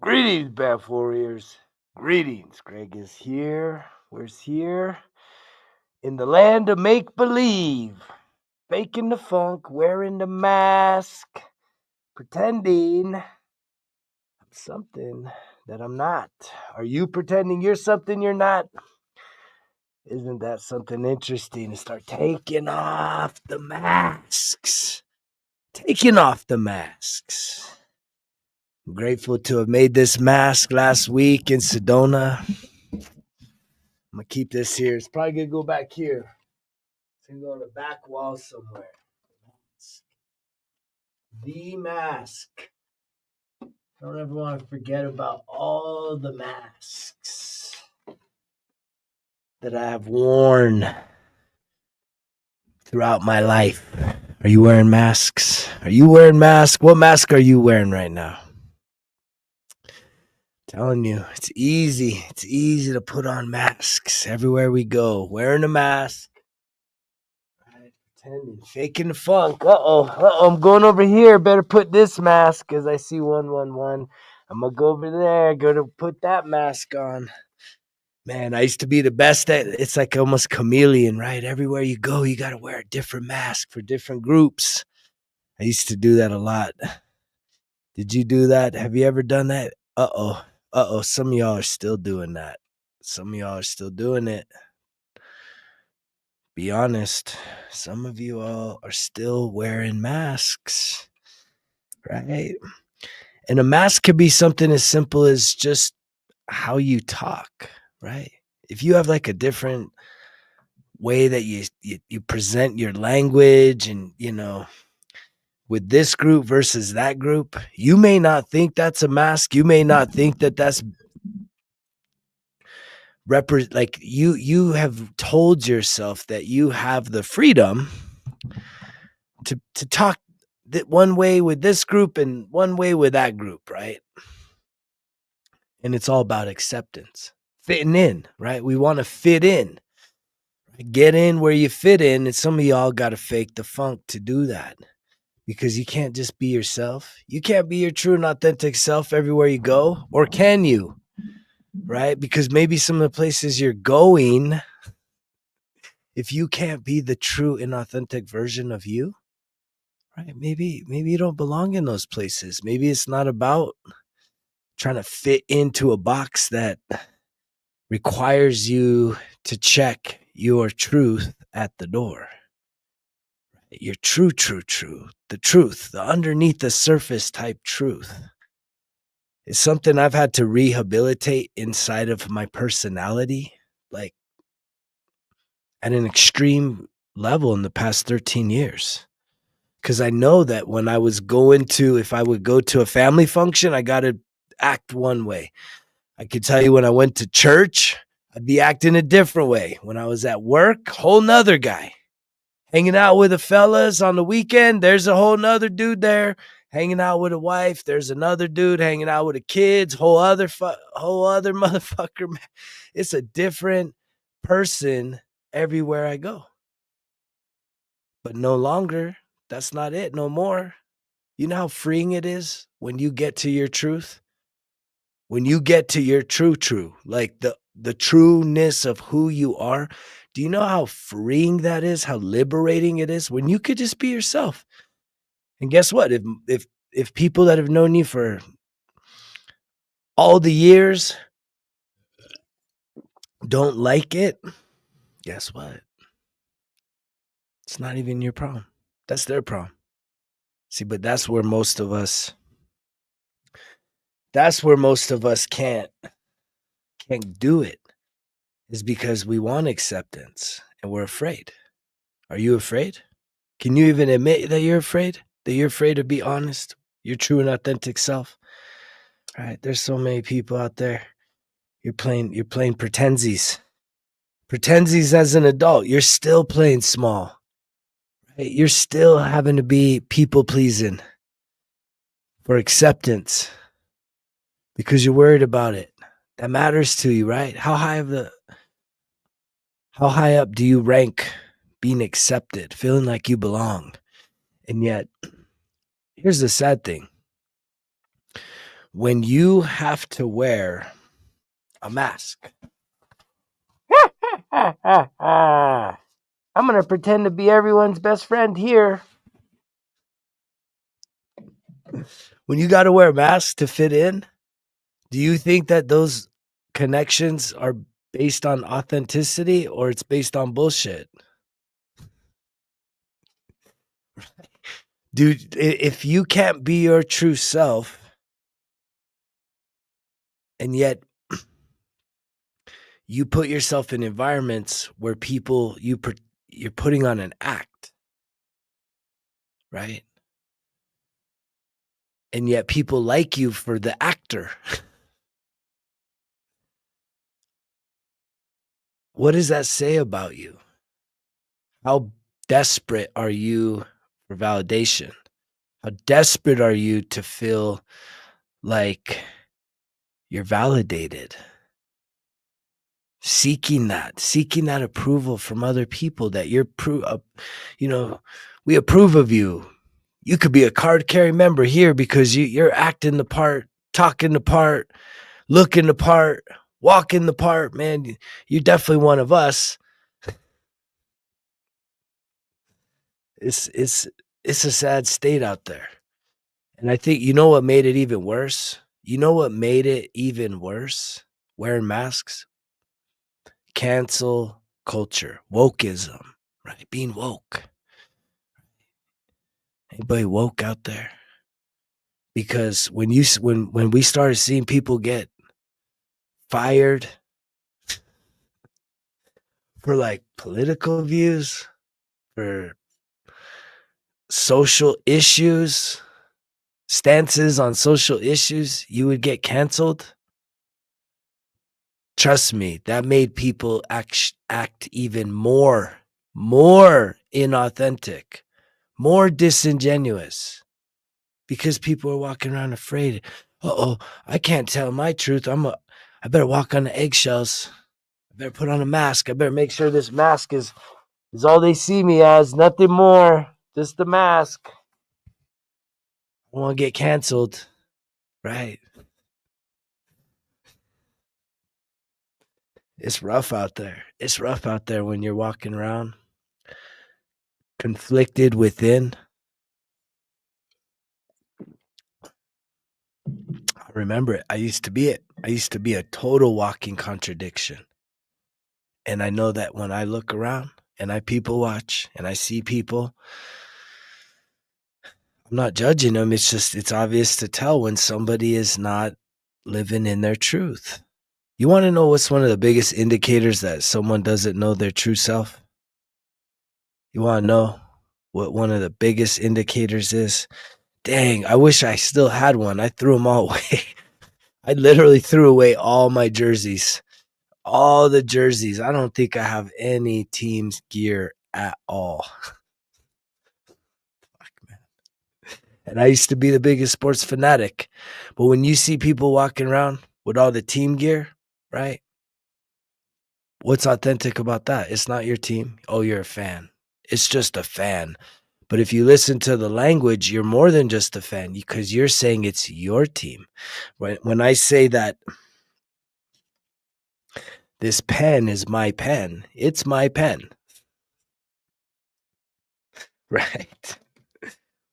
Greetings, Bath Warriors. Greetings. Greg is here. Where's here? In the land of make believe. Faking the funk, wearing the mask, pretending I'm something that I'm not. Are you pretending you're something you're not? Isn't that something interesting to start taking off the masks? Taking off the masks. I'm grateful to have made this mask last week in Sedona. I'm gonna keep this here. It's probably gonna go back here. It's gonna go on the back wall somewhere. The mask. Don't ever want to forget about all the masks that I have worn throughout my life. Are you wearing masks? Are you wearing masks? What mask are you wearing right now? Telling you, it's easy. It's easy to put on masks everywhere we go. Wearing a mask. Right, pretending, faking the funk. I'm going over here. Better put this mask because I see 111. I'm gonna go over there. Gonna put that mask on. Man, I used to be the best at it's like almost chameleon, right? Everywhere you go, you gotta wear a different mask for different groups. I used to do that a lot. Did you do that? Have you ever done that? Some of y'all are still doing that. Some of y'all are still doing it. Be honest. Some of you all are still wearing masks, right? And a mask could be something as simple as just how you talk, right? If you have like a different way that you present your language and, with this group versus that group, you may not think that's a mask. You may not think that that's like you have told yourself that you have the freedom to talk that one way with this group and one way with that group, right? And it's all about acceptance, fitting in, right? We want to fit in, get in where you fit in, and some of y'all got to fake the funk to do that. Because you can't just be yourself. You can't be your true and authentic self everywhere you go. Or can you? Right? Because maybe some of the places you're going, if you can't be the true and authentic version of you, right? Maybe you don't belong in those places. Maybe it's not about trying to fit into a box that requires you to check your truth at the door. Your true, the truth, the underneath the surface type truth. It's something I've had to rehabilitate inside of my personality, like at an extreme level in the past 13 years. Because I know that when I was if I would go to a family function, I got to act one way. I could tell you when I went to church, I'd be acting a different way. When I was at work, whole nother guy. Hanging out with the fellas on the weekend, there's a whole nother dude there. Hanging out with a wife, there's another dude hanging out with the kids, whole other motherfucker. Man. It's a different person everywhere I go. But no longer, that's not it no more. You know how freeing it is when you get to your truth? When you get to your true, like the trueness of who you are. Do you know how freeing that is? How liberating it is when you could just be yourself? And guess what? If people that have known you for all the years don't like it, guess what? It's not even your problem. That's their problem. See, but that's where most of us can't do it, is because we want acceptance and we're afraid. Are you afraid? Can you even admit that you're afraid? That you're afraid to be honest, your true and authentic self? All right, there's so many people out there. You're playing pretensies. Pretensies as an adult. You're still playing small. Right? You're still having to be people pleasing for acceptance because you're worried about it. That matters to you, right? How high up do you rank being accepted, feeling like you belong? And yet, here's the sad thing. when you have to wear a mask. I'm going to pretend to be everyone's best friend here. When you got to wear a mask to fit in, do you think that those connections are based on authenticity or it's based on bullshit? Dude, if you can't be your true self and yet you put yourself in environments where people you're putting on an act, right? And yet people like you for the actor. What does that say about you? How desperate are you for validation? How desperate are you to feel like you're validated? Seeking that approval from other people that we approve of you. You could be a card carrying member here because you're acting the part, talking the part, looking the part, walking the part, man. You're definitely one of us. It's a sad state out there. And I think you know what made it even worse? You know what made it even worse? Wearing masks? Cancel culture, wokeism, right? Being woke. Anybody woke out there? Because when we started seeing people get fired for like political views, for social issues, stances on social issues, you would get canceled. Trust me, that made people act even more inauthentic, more disingenuous, because people are walking around afraid. Uh-oh, I can't tell my truth. I better walk on the eggshells. I better put on a mask. I better make sure this mask is all they see me as, nothing more, just the mask. I want to get canceled, right? It's rough out there. It's rough out there when you're walking around conflicted within. I remember it. I used to be it. I used to be a total walking contradiction. And I know that when I look around and I people watch and I see people, I'm not judging them. It's obvious to tell when somebody is not living in their truth. You want to know what's one of the biggest indicators that someone doesn't know their true self? You want to know what one of the biggest indicators is? Dang, I wish I still had one. I threw them all away. I literally threw away all my jerseys. All the jerseys. I don't think I have any team's gear at all. Fuck, man. And I used to be the biggest sports fanatic. But when you see people walking around with all the team gear, right? What's authentic about that? It's not your team. Oh, you're a fan. It's just a fan. But if you listen to the language, you're more than just a fan because you're saying it's your team. When I say that this pen is my pen, it's my pen, right?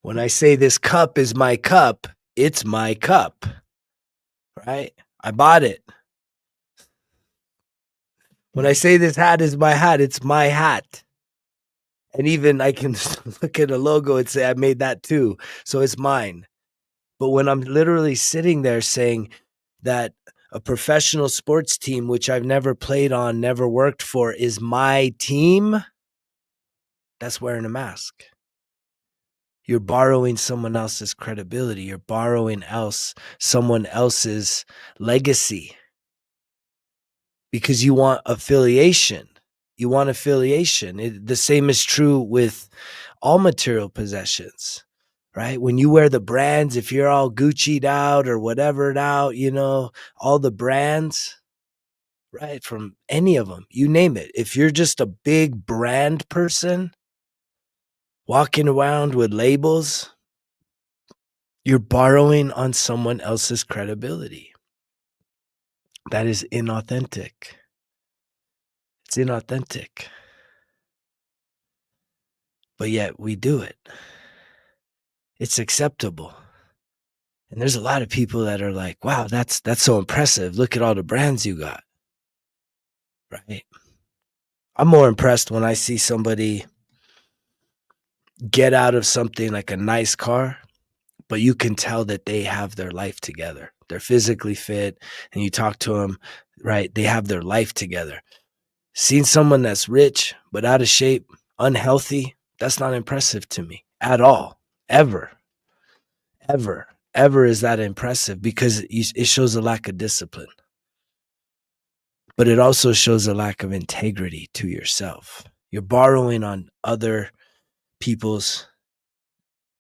When I say this cup is my cup, it's my cup, right? I bought it. When I say this hat is my hat, it's my hat. And even I can look at a logo and say I made that too. So it's mine. But when I'm literally sitting there saying that a professional sports team, which I've never played on, never worked for, is my team, that's wearing a mask. You're borrowing someone else's credibility. You're borrowing someone else's legacy because you want affiliation. You want affiliation. The same is true with all material possessions, right? When you wear the brands, if you're all Gucci'd out or whatever'd out, all the brands, right? From any of them, you name it. If you're just a big brand person walking around with labels, You're borrowing on someone else's credibility. That is inauthentic. It's inauthentic. But yet we do it. It's acceptable. And there's a lot of people that are like, wow, that's so impressive. Look at all the brands you got. Right. I'm more impressed when I see somebody get out of something like a nice car, but you can tell that they have their life together. They're physically fit, and you talk to them, right? They have their life together. Seeing someone that's rich, but out of shape, unhealthy, that's not impressive to me at all. Ever, ever, ever is that impressive because it shows a lack of discipline, but it also shows a lack of integrity to yourself. You're borrowing on other people's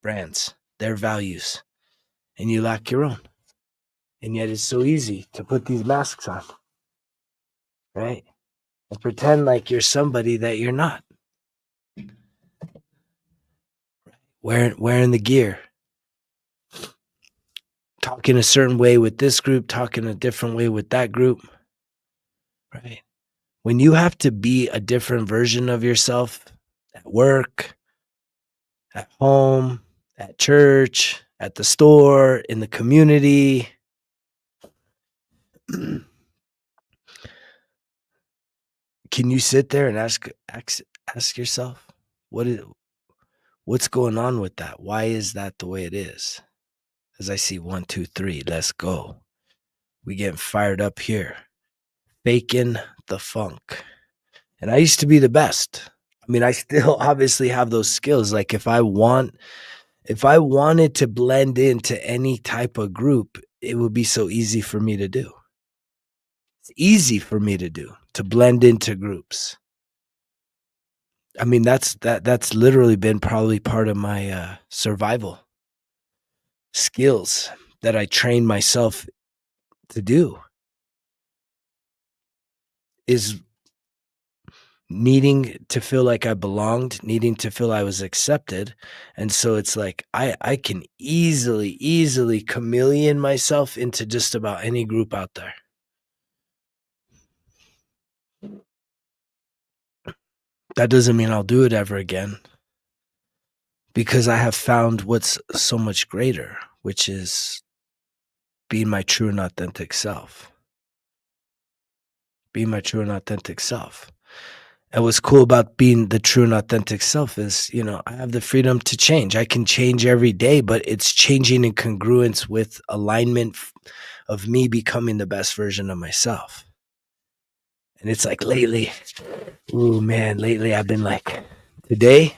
brands, their values, and you lack your own. And yet it's so easy to put these masks on, right? And pretend like you're somebody that you're not. Wearing the gear, talking a certain way with this group, talking a different way with that group, right? When you have to be a different version of yourself at work, at home, at church, at the store, in the community, can you sit there and ask yourself what's going on with that? Why is that the way it is? As I see 1, 2, 3, let's go. We getting fired up here. Faking the funk. And I used to be the best. I mean, I still obviously have those skills. Like if I wanted to blend into any type of group, it would be so easy for me to do. It's easy for me to do, to blend into groups. I mean, that's literally been probably part of my survival skills that I trained myself to do is needing to feel like I belonged, needing to feel I was accepted. And so it's like I can easily chameleon myself into just about any group out there. That doesn't mean I'll do it ever again because I have found what's so much greater, which is being my true and authentic self. Being my true and authentic self. And what's cool about being the true and authentic self is, I have the freedom to change. I can change every day, but it's changing in congruence with alignment of me becoming the best version of myself. And it's like lately, lately I've been like, today,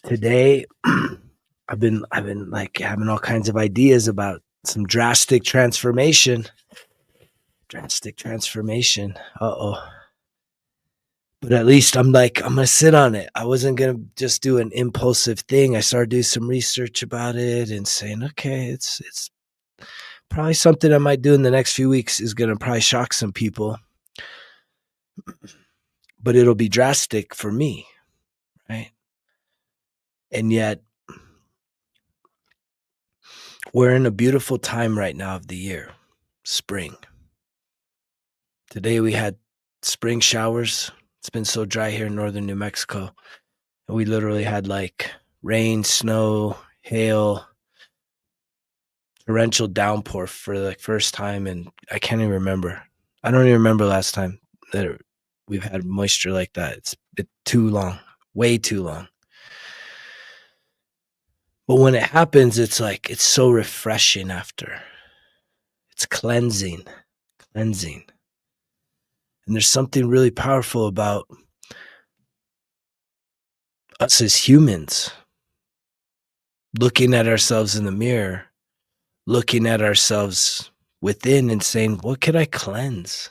I've been like having all kinds of ideas about some drastic transformation. Uh-oh. But at least I'm like, I'm gonna sit on it. I wasn't gonna just do an impulsive thing. I started doing some research about it and saying, okay, it's probably something I might do in the next few weeks is gonna probably shock some people, but it'll be drastic for me, right? And yet we're in a beautiful time right now of the year, spring. Today we had spring showers. It's been so dry here in northern New Mexico. And we literally had like rain, snow, hail, torrential downpour for the first time, and I can't even remember. I don't even remember last time that we've had moisture like that. It's been too long, way too long. But when it happens, it's like it's so refreshing after. It's cleansing. And there's something really powerful about us as humans looking at ourselves in the mirror, looking at ourselves within and saying, what can I cleanse?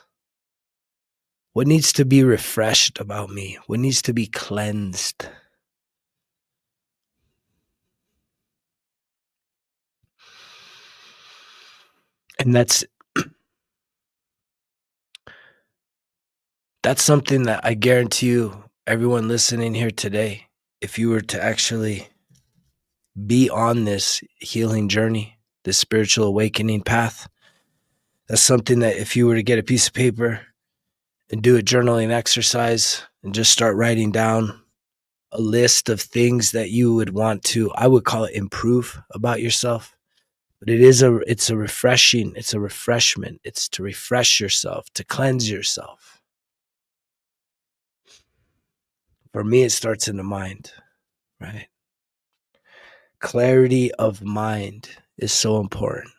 What needs to be refreshed about me? What needs to be cleansed? And that's something that I guarantee you, everyone listening here today, if you were to actually be on this healing journey, this spiritual awakening path. That's something that if you were to get a piece of paper and do a journaling exercise and just start writing down a list of things that you would want to, I would call it improve about yourself. But it's a refreshment. It's to refresh yourself, to cleanse yourself. For me, it starts in the mind, right? Clarity of mind is so important.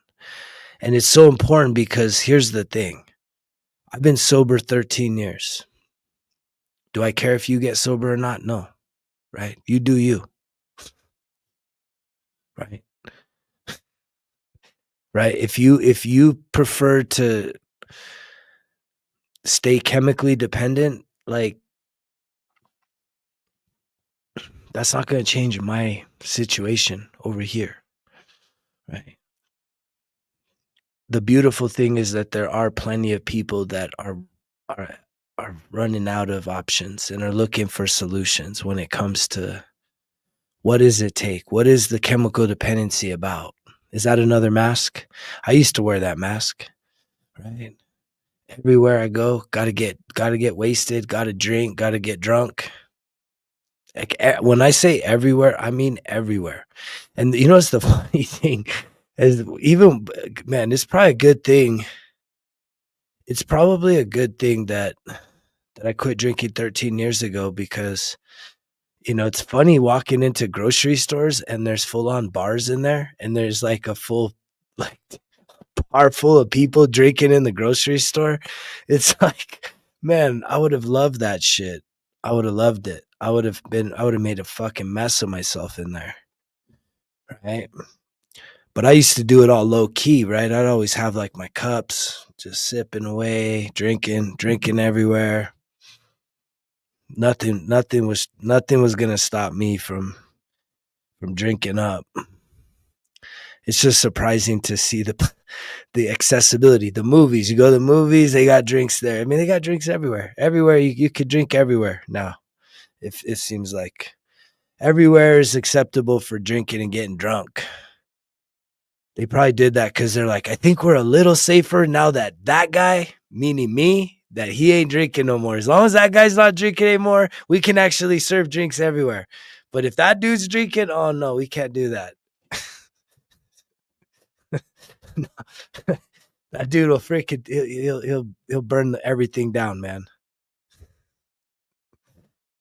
And it's so important because here's the thing. I've been sober 13 years. Do I care if you get sober or not? No, right? You do you, right? Right? If you prefer to stay chemically dependent, like that's not going to change my situation over here, right? The beautiful thing is that there are plenty of people that are are running out of options and are looking for solutions when it comes to what does it take? What is the chemical dependency about? Is that another mask? I used to wear that mask, right? Everywhere I go, gotta get wasted, gotta drink, gotta get drunk. Like when I say everywhere, I mean everywhere. And you know what's the funny thing is even man, it's probably a good thing. It's probably a good thing that I quit drinking 13 years ago because it's funny walking into grocery stores and there's full on bars in there and there's like a full like bar full of people drinking in the grocery store. It's like, man, I would have loved that shit. I would have loved it. I would have made a fucking mess of myself in there. Right. But I used to do it all low key, right? I'd always have like my cups, just sipping away, drinking everywhere. Nothing was gonna stop me from drinking up. It's just surprising to see the accessibility. The movies, you go to the movies, they got drinks there. I mean, they got drinks everywhere. Everywhere you could drink everywhere now. If it seems like everywhere is acceptable for drinking and getting drunk. They probably did that because they're like, I think we're a little safer now that guy, meaning me, that he ain't drinking no more. As long as that guy's not drinking anymore, we can actually serve drinks everywhere. But if that dude's drinking, oh no, we can't do that. That dude will freaking he'll burn everything down, man.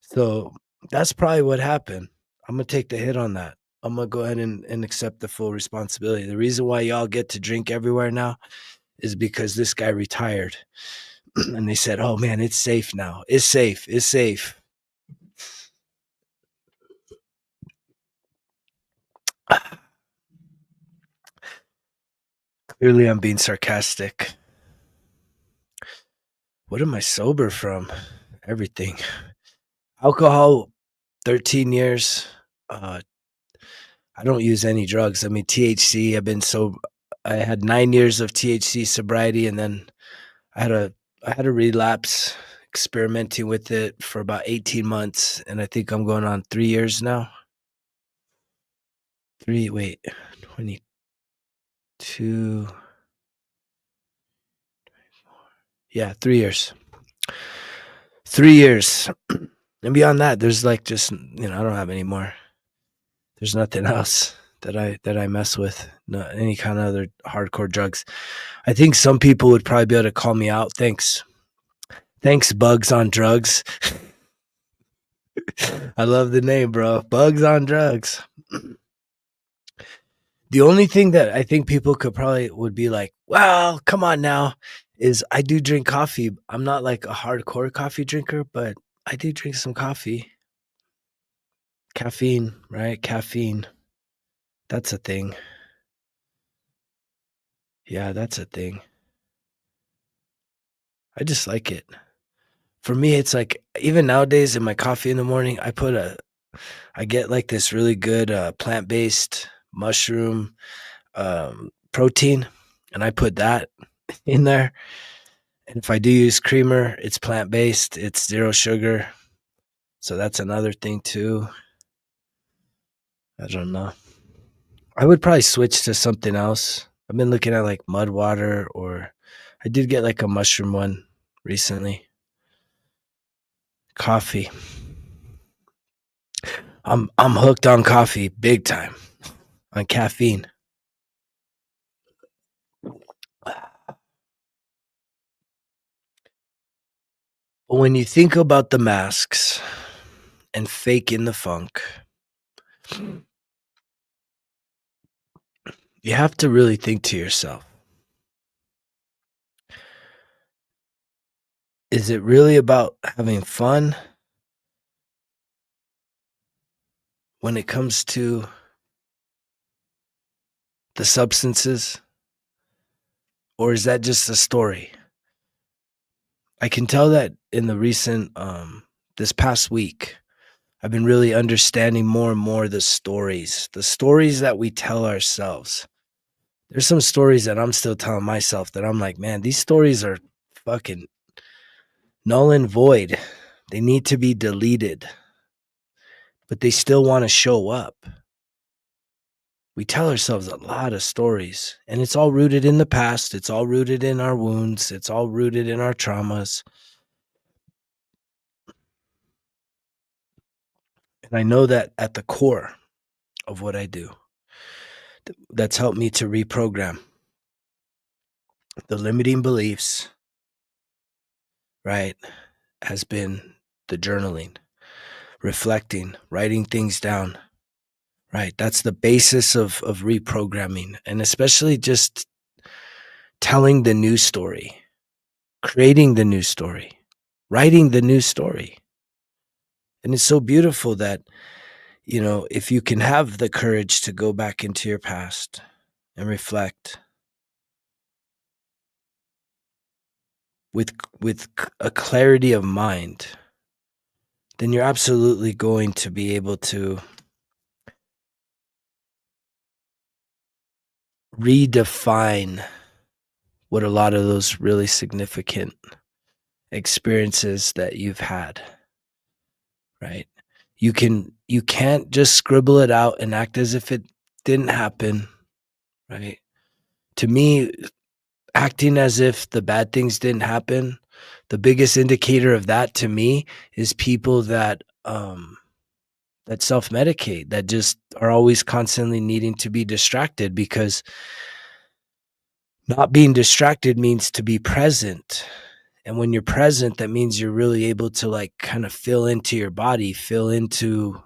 So that's probably what happened. I'm gonna take the hit on that. I'm gonna go ahead and accept the full responsibility. The reason why y'all get to drink everywhere now is because this guy retired. And they said, oh man, it's safe now. It's safe. It's safe. Clearly I'm being sarcastic. What am I sober from? Everything. Alcohol, 13 years. I don't use any drugs. I mean, THC, I had 9 years of THC sobriety, and then I had a I had a relapse experimenting with it for about 18 months, and I think I'm going on 3 years now. 22. Yeah, 3 years. 3 years. And beyond that, there's like just I don't have any more. There's nothing else that I mess with. Not any kind of other hardcore drugs. I think some people would probably be able to call me out. Thanks, Bugs on Drugs. I love the name, bro. Bugs on Drugs. The only thing that I think people could probably would be like, well, come on now, is I do drink coffee. I'm not like a hardcore coffee drinker, but I do drink some coffee. Caffeine, right? Caffeine. That's a thing. Yeah, that's a thing. I just like it. For me, it's like even nowadays in my coffee in the morning, I get like this really good plant-based mushroom protein, and I put that in there. And if I do use creamer, it's plant-based, it's zero sugar. So that's another thing too. I don't know. I would probably switch to something else. I've been looking at like mud water, or I did get like a mushroom one recently. Coffee. I'm hooked on coffee big time, on caffeine. But when you think about the masks and faking the funk, you have to really think to yourself, is it really about having fun when it comes to the substances? Or is that just a story? I can tell that in the recent, this past week, I've been really understanding more and more the stories that we tell ourselves. There's some stories that I'm still telling myself that I'm like, man, these stories are fucking null and void. They need to be deleted, but they still want to show up. We tell ourselves a lot of stories, and it's all rooted in the past. It's all rooted in our wounds. It's all rooted in our traumas. And I know that at the core of what I do, that's helped me to reprogram the limiting beliefs, right? Has been the journaling, reflecting, writing things down, right? That's the basis of reprogramming, and especially just telling the new story, creating the new story, writing the new story. And it's so beautiful that, if you can have the courage to go back into your past and reflect with a clarity of mind, then you're absolutely going to be able to redefine what a lot of those really significant experiences that you've had, right? You can't just scribble it out and act as if it didn't happen, right? To me, acting as if the bad things didn't happen, the biggest indicator of that to me is people that self-medicate, that just are always constantly needing to be distracted, because not being distracted means to be present. And when you're present, that means you're really able to like kind of feel into your body, feel into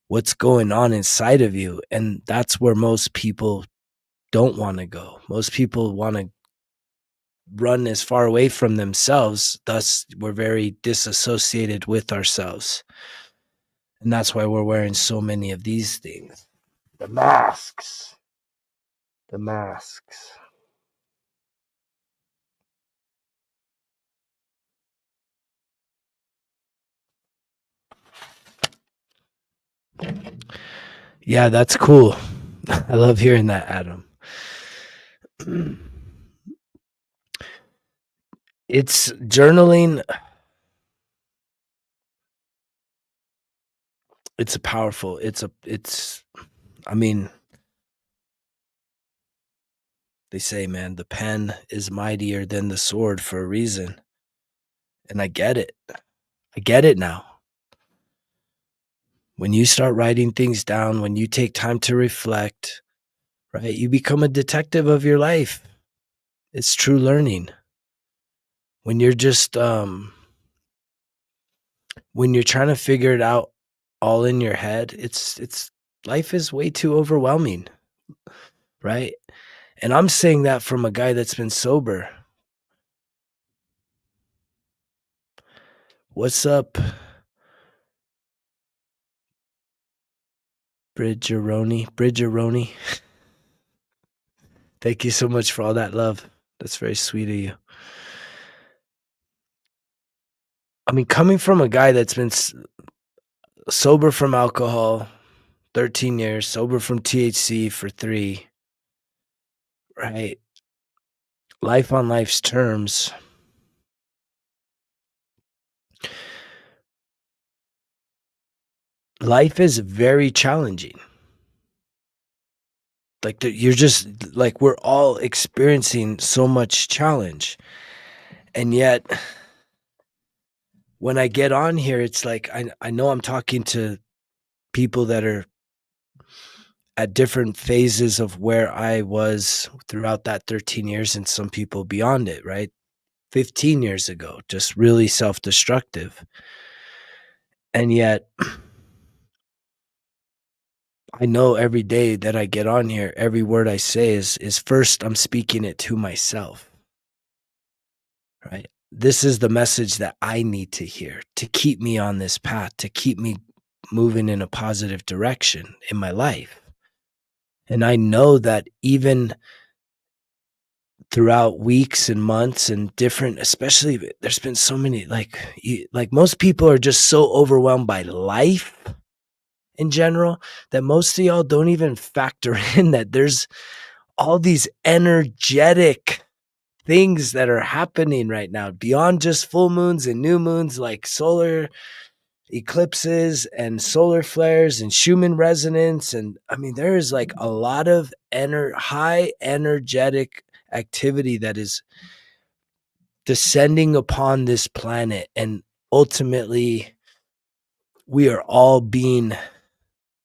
what's going on inside of you. And that's where most people don't want to go. Most people want to run as far away from themselves. Thus, we're very disassociated with ourselves. And that's why we're wearing so many of these things. The masks. The masks. Yeah, that's cool. I love hearing that, Adam. It's journaling. It's a powerful. I mean, they say, man, the pen is mightier than the sword for a reason. And I get it. I get it now. When you start writing things down, when you take time to reflect, right, you become a detective of your life. It's true learning. When you're just when you're trying to figure it out all in your head, it's life is way too overwhelming, right? And I'm saying that from a guy that's been sober. What's up, Bridgeroni? Thank you so much for all that love. That's very sweet of you. I mean, coming from a guy that's been sober from alcohol 13 years, sober from THC for 3, right? Life on life's terms. Life is very challenging. Like you're just like we're all experiencing so much challenge. And yet when I get on here, it's like I know I'm talking to people that are at different phases of where I was throughout that 13 years and some people beyond it, right? 15 years ago, just really self-destructive. And yet I know every day that I get on here, every word I say is first I'm speaking it to myself, right? This is the message that I need to hear to keep me on this path, to keep me moving in a positive direction in my life. And I know that even throughout weeks and months and different, especially there's been so many like most people are just so overwhelmed by life in general that most of y'all don't even factor in that there's all these energetic things that are happening right now beyond just full moons and new moons, like solar eclipses and solar flares and Schumann resonance. And I mean, there is like a lot of high energetic activity that is descending upon this planet. And ultimately, we are all being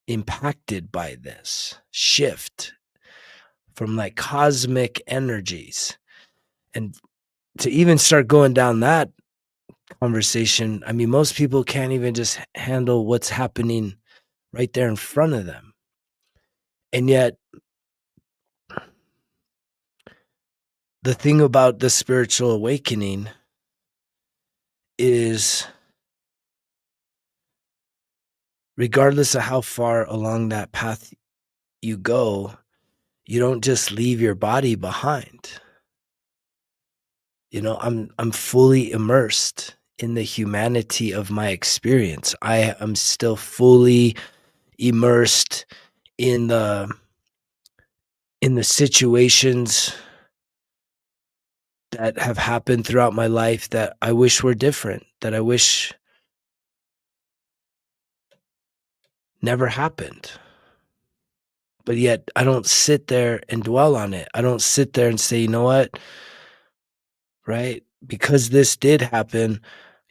impacted by this shift from like cosmic energies. And to even start going down that conversation, I mean, most people can't even just handle what's happening right there in front of them. And yet, the thing about the spiritual awakening is, regardless of how far along that path you go, you don't just leave your body behind. You know, I'm fully immersed in the humanity of my experience. I am still fully immersed in the situations that have happened throughout my life that I wish were different, that I wish never happened. But yet I don't sit there and dwell on it. I don't sit there and say, you know what, right? Because this did happen,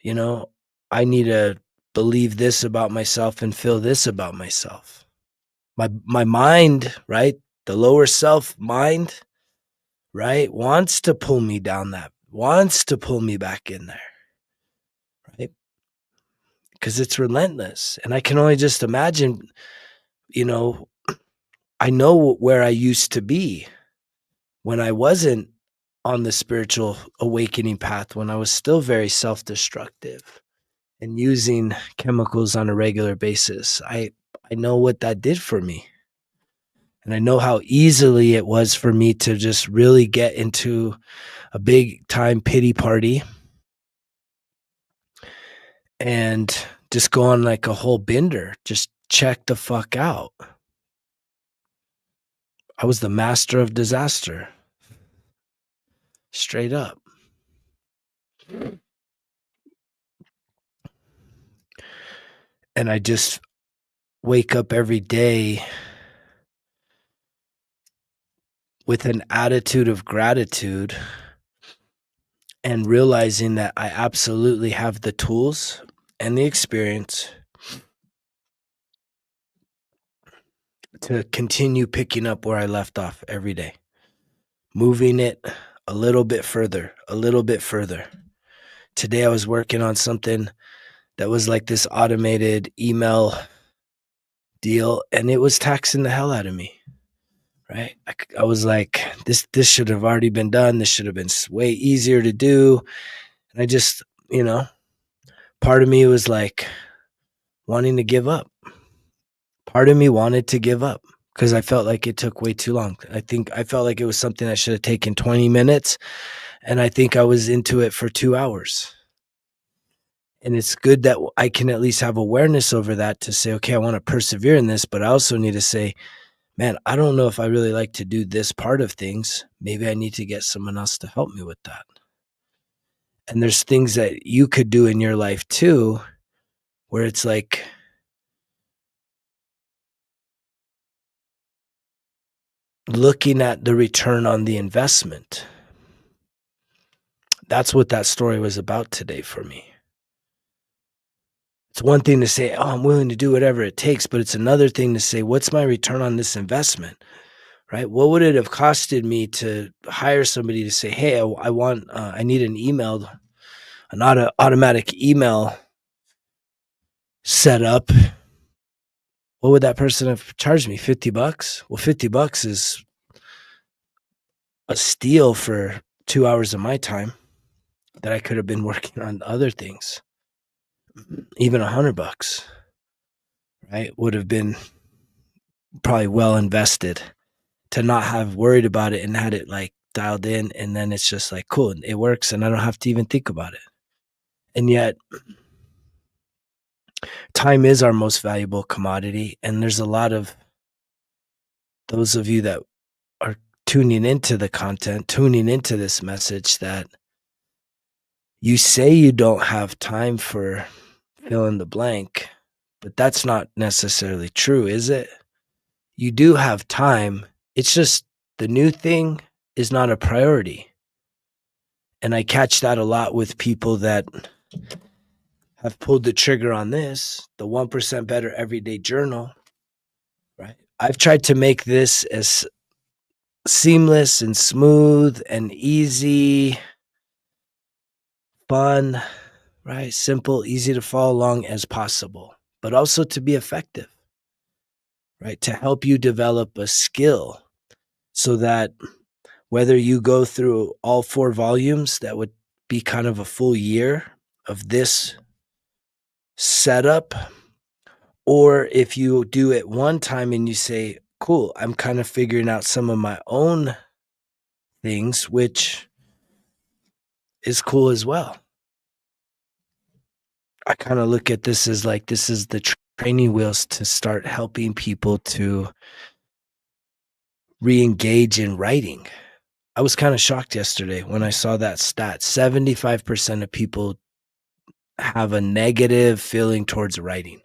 you know, I need to believe this about myself and feel this about myself. My mind, right? The lower self mind, right, wants to pull me down that, wants to pull me back in there, right? Because it's relentless. And I can only just imagine, you know, I know where I used to be when I wasn't on the spiritual awakening path, when I was still very self-destructive and using chemicals on a regular basis. I know what that did for me. And I know how easily it was for me to just really get into a big time pity party and just go on like a whole bender, just check the fuck out. I was the master of disaster. Straight up. And I just wake up every day with an attitude of gratitude and realizing that I absolutely have the tools and the experience to continue picking up where I left off every day, moving it a little bit further, a little bit further. Today I was working on something that was like this automated email deal, and it was taxing the hell out of me. Right? I was like, this should have already been done. This should have been way easier to do. And I just, you know, part of me was like wanting to give up. Part of me wanted to give up because I felt like it took way too long. I felt like it was something that should have taken 20 minutes. And I think I was into it for 2 hours. And it's good that I can at least have awareness over that to say, okay, I want to persevere in this, but I also need to say, man, I don't know if I really like to do this part of things. Maybe I need to get someone else to help me with that. And there's things that you could do in your life too, where it's like, looking at the return on the investment. That's what that story was about today for me. It's one thing to say, "Oh, I'm willing to do whatever it takes," but it's another thing to say, "What's my return on this investment?" Right? What would it have costed me to hire somebody to say, "Hey, I need an email, an automatic email set up." What would that person have charged me? $50? Well, $50 is a steal for 2 hours of my time that I could have been working on other things. Even $100, right, would have been probably well invested to not have worried about it and had it like dialed in. And then it's just like, cool, it works. And I don't have to even think about it. And yet, time is our most valuable commodity. And there's a lot of those of you that are tuning into the content, tuning into this message, that you say you don't have time for fill in the blank, but that's not necessarily true, is it? You do have time. It's just the new thing is not a priority. And I catch that a lot with people that have pulled the trigger on this, the 1% Better Everyday Journal, right? I've tried to make this as seamless and smooth and easy, fun, right? Simple, easy to follow along as possible, but also to be effective, right? To help you develop a skill so that whether you go through all 4 volumes, that would be kind of a full year of this setup, or if you do it one time and you say, cool, I'm kind of figuring out some of my own things, which is cool as well. I kind of look at this as like, this is the training wheels to start helping people to re-engage in writing. I was kind of shocked yesterday when I saw that stat. 75% of people have a negative feeling towards writing.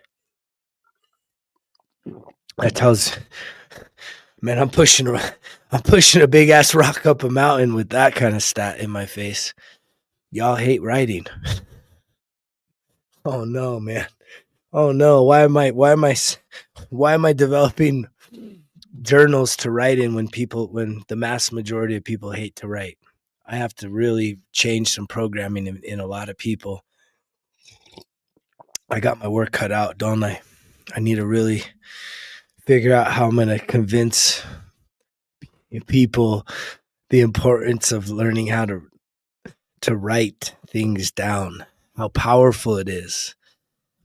That tells, man, I'm pushing a big ass rock up a mountain with that kind of stat in my face. Y'all hate writing. Oh no, man. Oh no. Why am I developing journals to write in when the mass majority of people hate to write? I have to really change some programming in a lot of people. I got my work cut out, don't I? I need to really figure out how I'm going to convince people the importance of learning how to write things down, how powerful it is,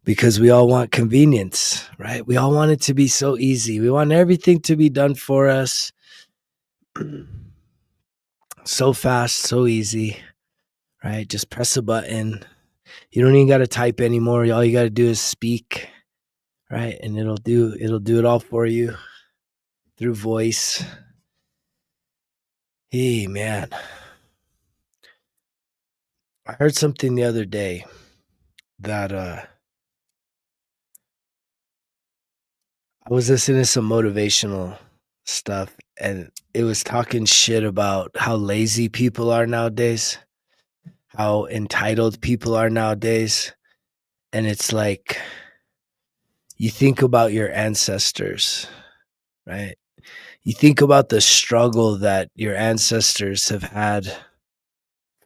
because we all want convenience, right? We all want it to be so easy. We want everything to be done for us so fast, so easy, right? Just press a button. You don't even got to type anymore. All you got to do is speak, right? And it'll do it all for you through voice. Hey, man. I heard something the other day that I was listening to some motivational stuff, and it was talking shit about how lazy people are nowadays, how entitled people are nowadays. And it's like, you think about your ancestors, right? You think about the struggle that your ancestors have had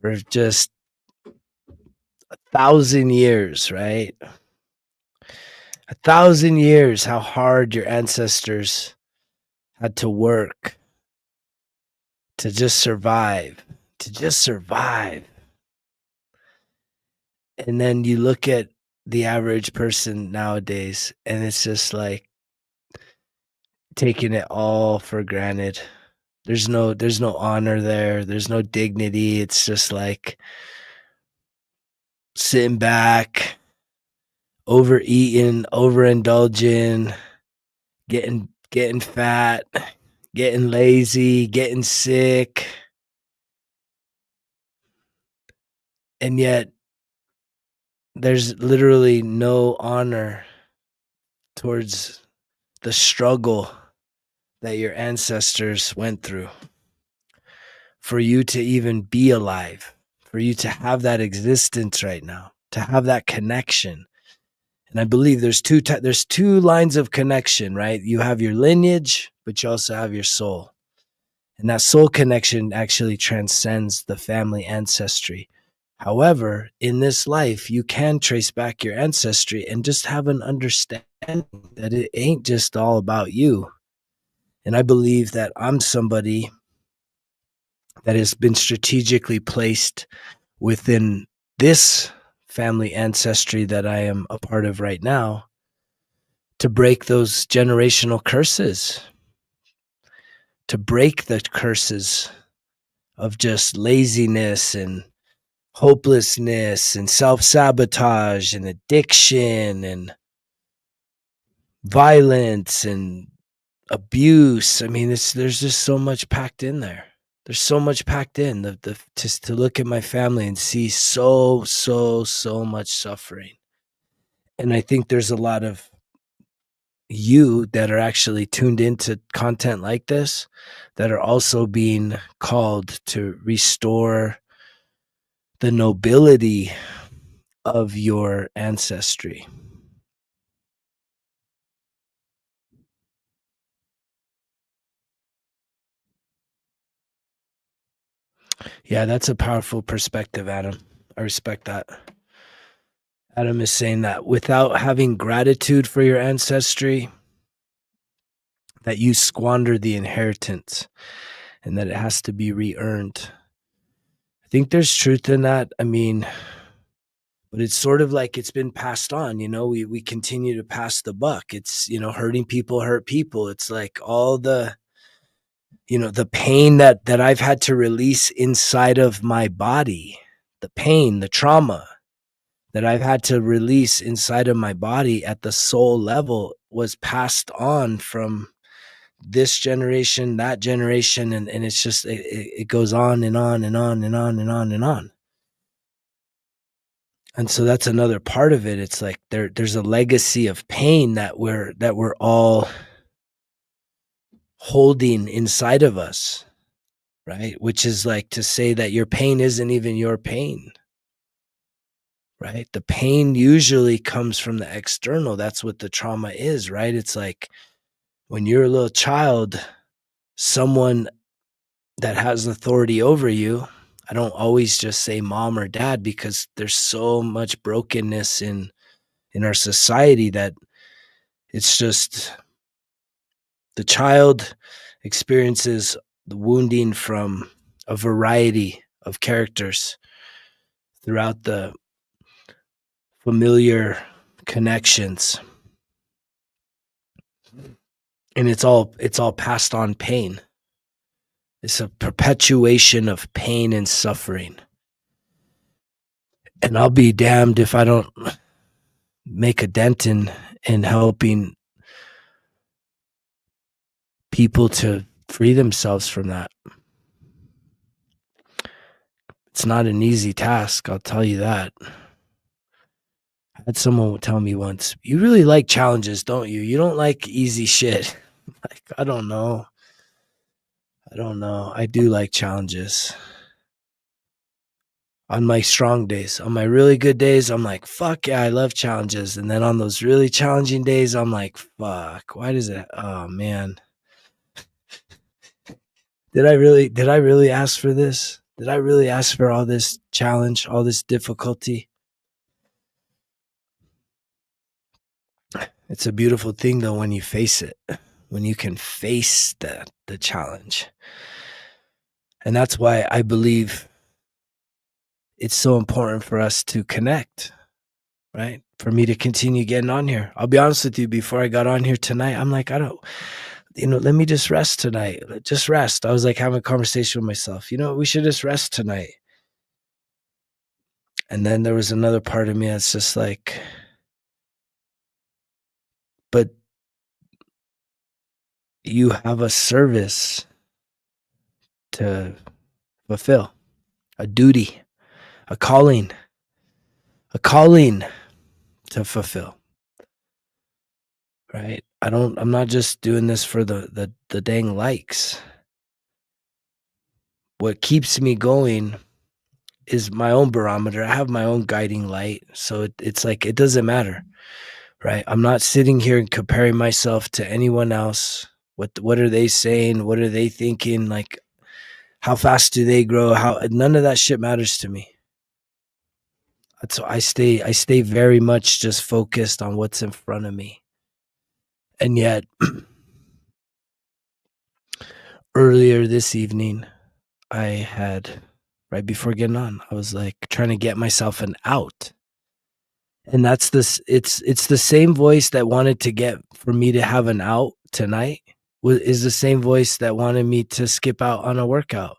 for just 1,000 years, right? 1,000 years, how hard your ancestors had to work to just survive, to just survive. And then you look at the average person nowadays, and it's just like taking it all for granted. There's no honor there. There's no dignity. It's just like sitting back, overeating, overindulging, getting fat, getting lazy, getting sick. And yet there's literally no honor towards the struggle that your ancestors went through for you to even be alive, for you to have that existence right now, to have that connection. And I believe there's two lines of connection, right? You have your lineage, but you also have your soul. And that soul connection actually transcends the family ancestry. However, in this life, you can trace back your ancestry and just have an understanding that it ain't just all about you. And I believe that I'm somebody that has been strategically placed within this family ancestry that I am a part of right now to break those generational curses, to break the curses of just laziness and hopelessness and self-sabotage and addiction and violence and abuse. I mean, there's just so much packed in there. There's so much packed in. Just to look at my family and see so much suffering. And I think there's a lot of you that are actually tuned into content like this that are also being called to restore the nobility of your ancestry. Yeah, that's a powerful perspective, Adam. I respect that. Adam is saying that without having gratitude for your ancestry, that you squander the inheritance and that it has to be re-earned. I think there's truth in that. I mean, but it's sort of like it's been passed on, we continue to pass the buck. It's, hurting people hurt people. It's like all the pain that I've had to release inside of my body, the pain, the trauma that I've had to release inside of my body at the soul level was passed on from this generation, that generation, and it's just it goes on and on and on and on and on and on. And so that's another part of it. It's like there's a legacy of pain that we're all holding inside of us, right? Which is like to say that your pain isn't even your pain, right? The pain usually comes from the external. That's what the trauma is, right? It's like when you're a little child, someone that has authority over you. I don't always just say mom or dad because there's so much brokenness in our society that it's just the child experiences the wounding from a variety of characters throughout the familiar connections, and it's all passed on pain. It's a perpetuation of pain and suffering, and I'll be damned if I don't make a dent in helping people to free themselves from that. It's not an easy task, I'll tell you that. I had someone tell me once, "You really like challenges, don't you? You don't like easy shit." Like, I don't know. I do like challenges. On my strong days, on my really good days, I'm like, fuck yeah, I love challenges. And then on those really challenging days, I'm like, fuck, why does it, oh man. Did I really ask for this? Did I really ask for all this challenge, all this difficulty? It's a beautiful thing though when you face it, when you can face the challenge. And that's why I believe it's so important for us to connect, right? For me to continue getting on here. I'll be honest with you, before I got on here tonight, I'm like, I don't, let me just rest tonight. Just rest. I was like having a conversation with myself. We should just rest tonight. And then there was another part of me that's just like, but you have a service to fulfill, a duty, a calling to fulfill, right? I'm not just doing this for the dang likes. What keeps me going is my own barometer. I have my own guiding light. So it's like, it doesn't matter, right? I'm not sitting here and comparing myself to anyone else. What are they saying? What are they thinking? Like, how fast do they grow? None of that shit matters to me. So I stay very much just focused on what's in front of me. And yet earlier this evening, I had, right before getting on, I was like trying to get myself an out. And that's this, it's the same voice that wanted to get for me to have an out tonight is the same voice that wanted me to skip out on a workout,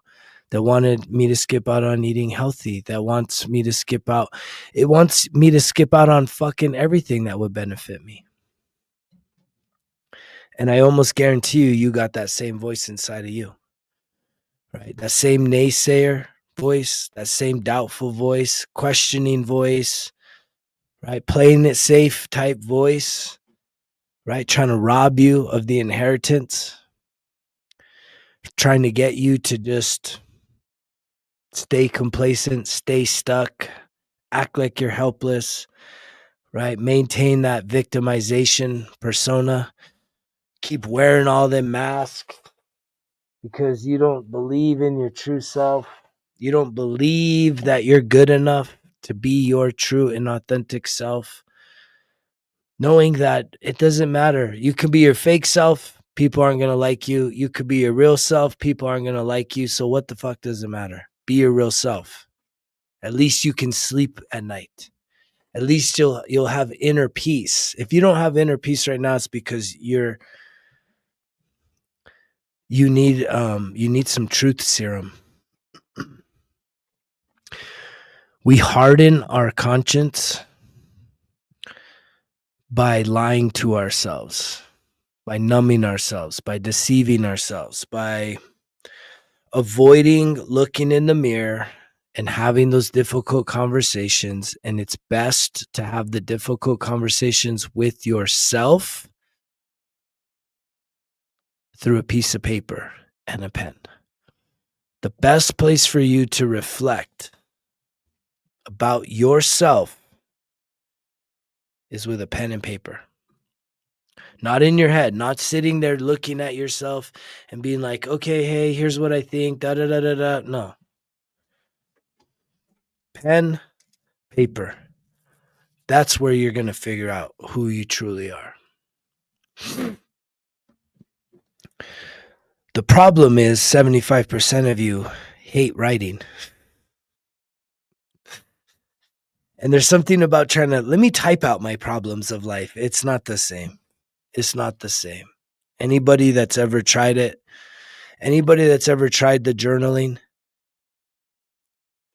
that wanted me to skip out on eating healthy, that wants me to skip out. It wants me to skip out on fucking everything that would benefit me. And I almost guarantee you got that same voice inside of you, right? That same naysayer voice, that same doubtful voice, questioning voice, right? Playing it safe type voice, right? Trying to rob you of the inheritance, trying to get you to just stay complacent, stay stuck, act like you're helpless, right? Maintain that victimization persona, keep wearing all them masks because you don't believe in your true self. You don't believe that you're good enough to be your true and authentic self. Knowing that it doesn't matter. You can be your fake self. People aren't going to like you. You could be your real self. People aren't going to like you. So what the fuck does it matter? Be your real self. At least you can sleep at night. At least you'll have inner peace. If you don't have inner peace right now, it's because you need some truth serum. We harden our conscience by lying to ourselves, by numbing ourselves, by deceiving ourselves, by avoiding looking in the mirror and having those difficult conversations. And it's best to have the difficult conversations with yourself through a piece of paper and a pen. The best place for you to reflect about yourself is with a pen and paper. Not in your head, not sitting there looking at yourself and being like, okay, hey, here's what I think, da da da da da. No. Pen, paper. That's where you're going to figure out who you truly are. The problem is 75% of you hate writing. And there's something about trying to, let me type out my problems of life. It's not the same. It's not the same. Anybody that's ever tried it, anybody that's ever tried the journaling,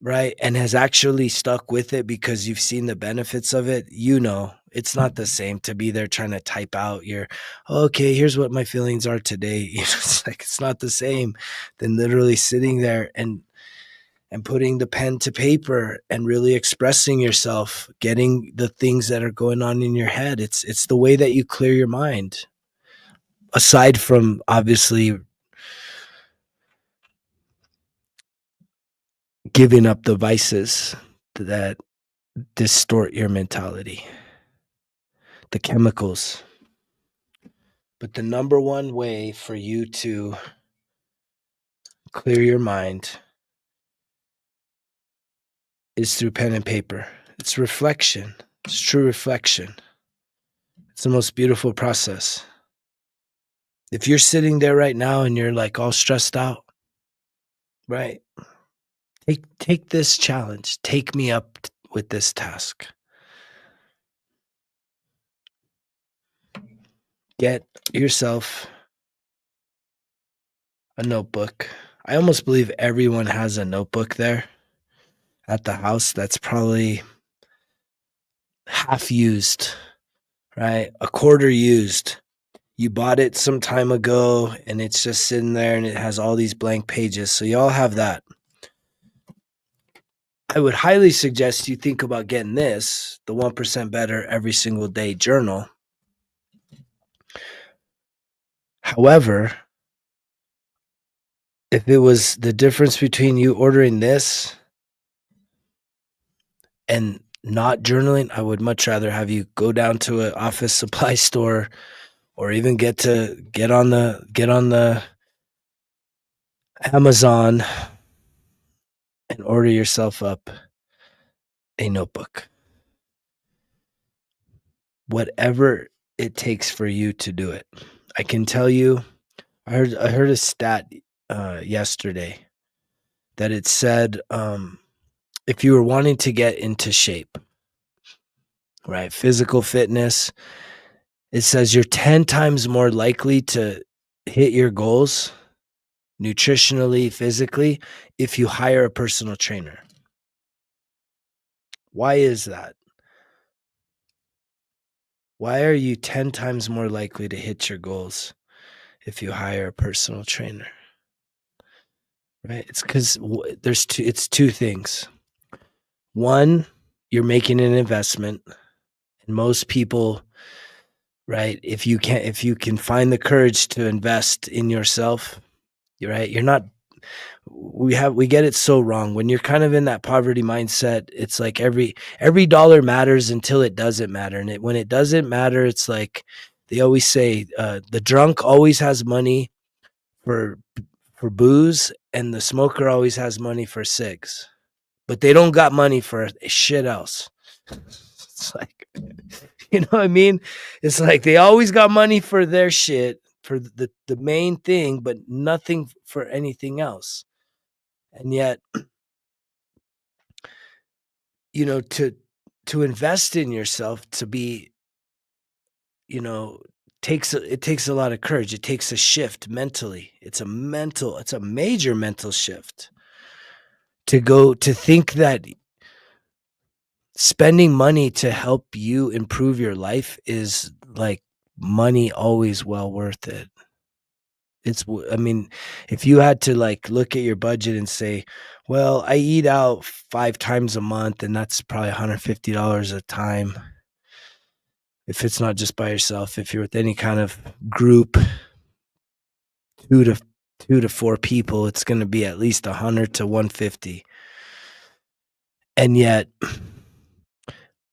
right, and has actually stuck with it because you've seen the benefits of it, you know, it's not the same to be there trying to type out your, okay, here's what my feelings are today. It's like, it's not the same than literally sitting there and putting the pen to paper and really expressing yourself, getting the things that are going on in your head. It's the way that you clear your mind. Aside from obviously giving up the vices that distort your mentality, the chemicals. But the number one way for you to clear your mind is through pen and paper. It's reflection. It's true reflection. It's the most beautiful process. If you're sitting there right now and you're like all stressed out, right? Take this challenge. Take me up with this task. Get yourself a notebook. I almost believe everyone has a notebook there at the house that's probably half used, right? A quarter used. You bought it some time ago and it's just sitting there and it has all these blank pages. So y'all have that. I would highly suggest you think about getting this, the 1% Better Every Single Day journal. However, if it was the difference between you ordering this and not journaling, I would much rather have you go down to an office supply store or even get on the Amazon and order yourself up a notebook. Whatever it takes for you to do it. I can tell you, I heard a stat yesterday that it said if you were wanting to get into shape, right, physical fitness, it says you're 10 times more likely to hit your goals nutritionally, physically, if you hire a personal trainer. Why is that? Why are you 10 times more likely to hit your goals if you hire a personal trainer? Right? It's because it's two things. One, you're making an investment, and most people, right, if you can find the courage to invest in yourself, you're right. You're not. We get it so wrong when you're kind of in that poverty mindset. It's like every dollar matters until it doesn't matter, and when it doesn't matter, it's like they always say, the drunk always has money for booze, and the smoker always has money for cigs, but they don't got money for shit else. It's like, you know what I mean? It's like they always got money for their shit, for the main thing, but nothing for anything else. And yet, you know, to invest in yourself, to be, you know, it takes a lot of courage. It takes a shift mentally. It's a major mental shift to think that spending money to help you improve your life is like money always well worth it. I mean, if you had to like look at your budget and say, well, I eat out 5 times a month and that's probably $150 a time. If it's not just by yourself, if you're with any kind of group, two to 4 people, it's going to be at least 100 to 150. And yet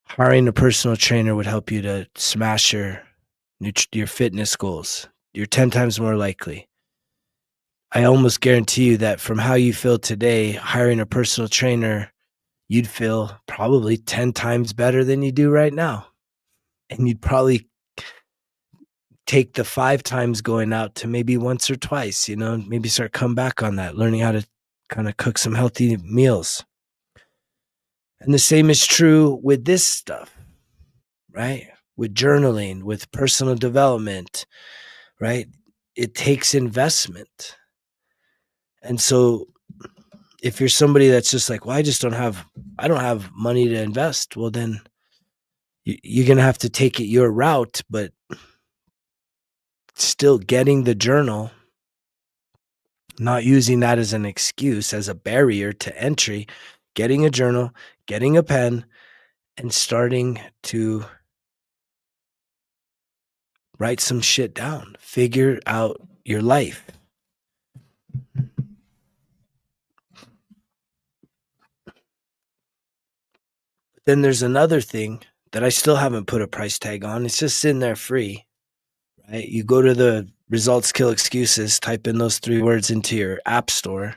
hiring a personal trainer would help you to smash your fitness goals. You're 10 times more likely. I almost guarantee you that from how you feel today, hiring a personal trainer, you'd feel probably 10 times better than you do right now. And you'd probably take the 5 times going out to maybe once or twice, maybe start come back on that, learning how to kind of cook some healthy meals. And the same is true with this stuff, right? With journaling, with personal development, right? It takes investment. And so if you're somebody that's just like, well, I don't have money to invest, well, then you're going to have to take it your route, but still getting the journal, not using that as an excuse, as a barrier to entry, getting a journal, getting a pen, and starting to write some shit down, figure out your life. Then there's another thing that I still haven't put a price tag on. It's just sitting there free, right? You go to the results kill excuses, type in those 3 words into your app store,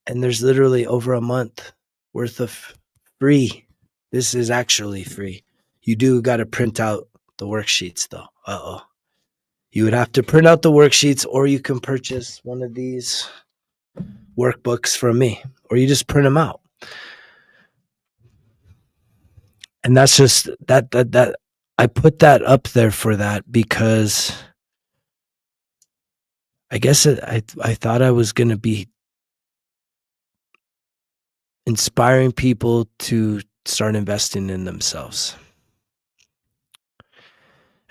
and there's literally over a month worth of free. This is actually free. You do got to print out the worksheets though. You would have to print out the worksheets, or you can purchase one of these workbooks from me, or you just print them out. And that's just that I put that up there for that because I guess I thought I was going to be inspiring people to start investing in themselves.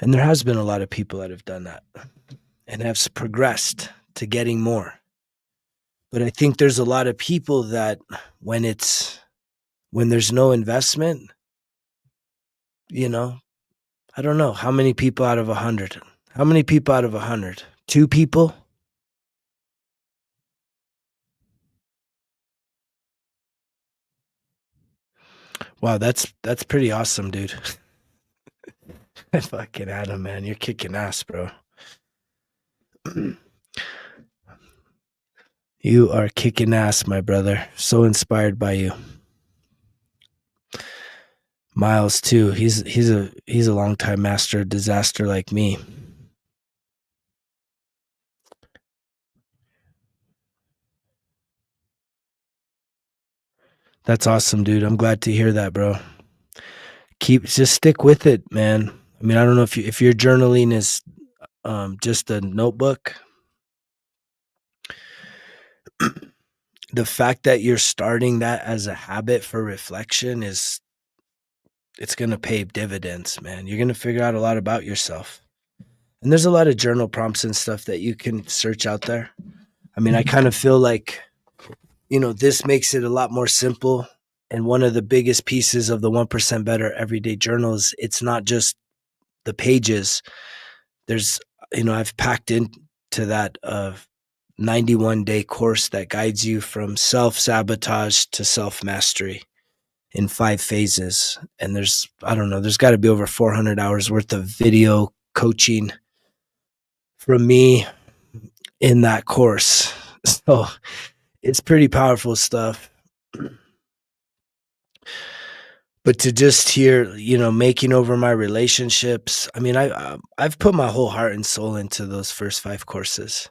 And there has been a lot of people that have done that and have progressed to getting more. But I think there's a lot of people that when there's no investment, I don't know how many people out of 100. How many people out of 100? 2 people? Wow, that's pretty awesome, dude. Fucking Adam, man, you're kicking ass, bro. You are kicking ass, my brother. So inspired by you. Miles too. He's a longtime master of disaster like me. That's awesome, dude. I'm glad to hear that, bro. Just stick with it, man. I mean, I don't know if your journaling is just a notebook. The fact that you're starting that as a habit for reflection is it's going to pay dividends, man. You're going to figure out a lot about yourself. And there's a lot of journal prompts and stuff that you can search out there. I mean, I kind of feel like, this makes it a lot more simple. And one of the biggest pieces of the 1% Better Everyday Journal is it's not just the pages. There's, I've packed into that 91-day course that guides you from self-sabotage to self-mastery in 5 phases. And there's got to be over 400 hours worth of video coaching from me in that course. So it's pretty powerful stuff. But to just hear, making over my relationships, I mean, I've put my whole heart and soul into those first 5 courses.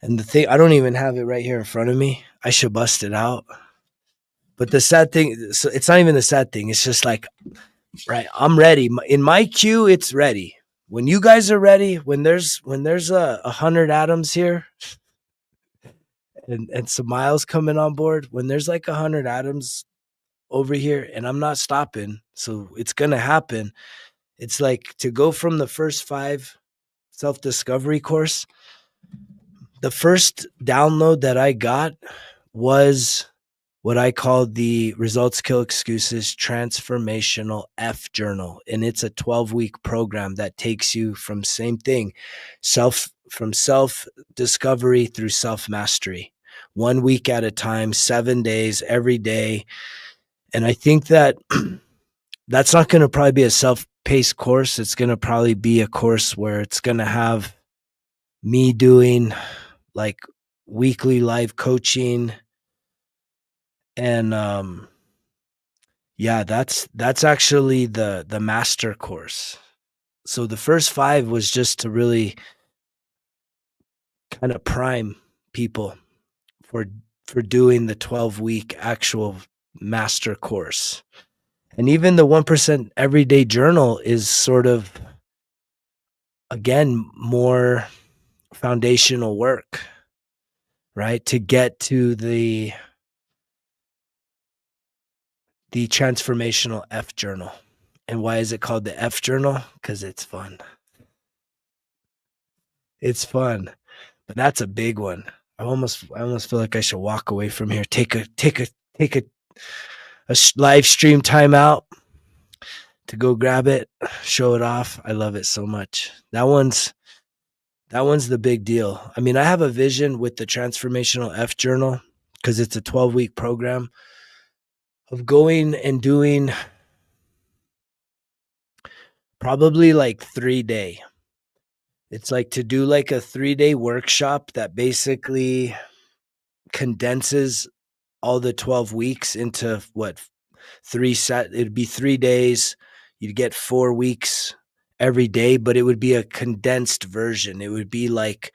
And the thing, I don't even have it right here in front of me. I should bust it out. But the sad thing, so it's not even the sad thing. It's just like, right, I'm ready. In my queue, it's ready. When you guys are ready, when there's 100 atoms here and some miles coming on board, when there's like 100 atoms over here and I'm not stopping, so it's going to happen. It's like to go from the first 5 self-discovery course. The first download that I got was what I call the Results Kill Excuses Transformational F Journal. And it's a 12-week program that takes you from same thing, from self-discovery through self-mastery, 1 week at a time, 7 days, every day. And I think that that's not going to probably be a self-paced course. It's going to probably be a course where it's going to have me doing like weekly live coaching. And yeah, that's actually the master course. So the first 5 was just to really kind of prime people for doing the 12-week actual master course. And even the 1% Everyday Journal is sort of, again, more foundational work, right? To get to the transformational F Journal. And why is it called the F Journal? Because it's fun. It's fun. But that's a big one. I almost feel like I should walk away from here, take a live stream timeout to go grab it, show it off. I love it so much. That one's the big deal. I mean, I have a vision with the Transformational F Journal because it's a 12-week program of going and doing probably like 3-day. It's like to do like a 3-day workshop that basically condenses all the 12 weeks into what, it'd be 3 days. You'd get 4 weeks every day, but it would be a condensed version. It would be like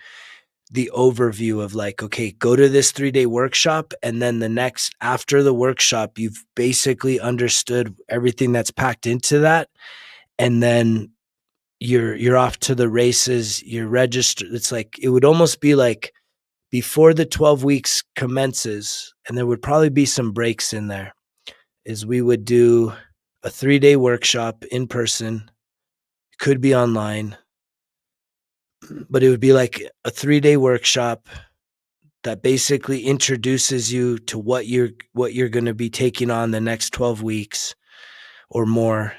the overview of like, okay, go to this 3-day workshop. And then after the workshop, you've basically understood everything that's packed into that. And then you're off to the races, you're registered. It's like, it would almost be like before the 12 weeks commences, and there would probably be some breaks in there, is we would do a 3-day workshop in person, could be online, but it would be like a 3-day workshop that basically introduces you to what you're going to be taking on the next 12 weeks or more,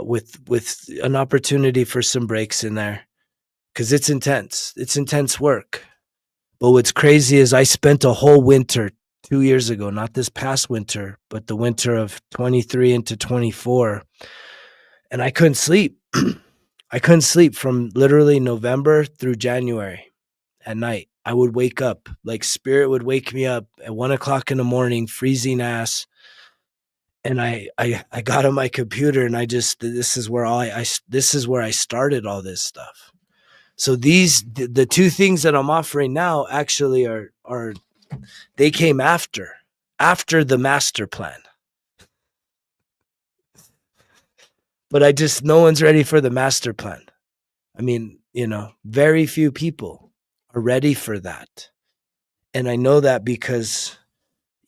with an opportunity for some breaks in there. because it's intense. It's intense work. But what's crazy is I spent a whole winter 2 years ago, not this past winter, but the winter of 23 into 24, and I couldn't sleep. I couldn't sleep from literally November through January at night. I would wake up, like spirit would wake me up at 1 o'clock in the morning, freezing ass. And I got on my computer and this is where this is where I started all this stuff. So the two things that I'm offering now actually are they came after the master plan. But no one's ready for the master plan. I mean, very few people are ready for that. And I know that because,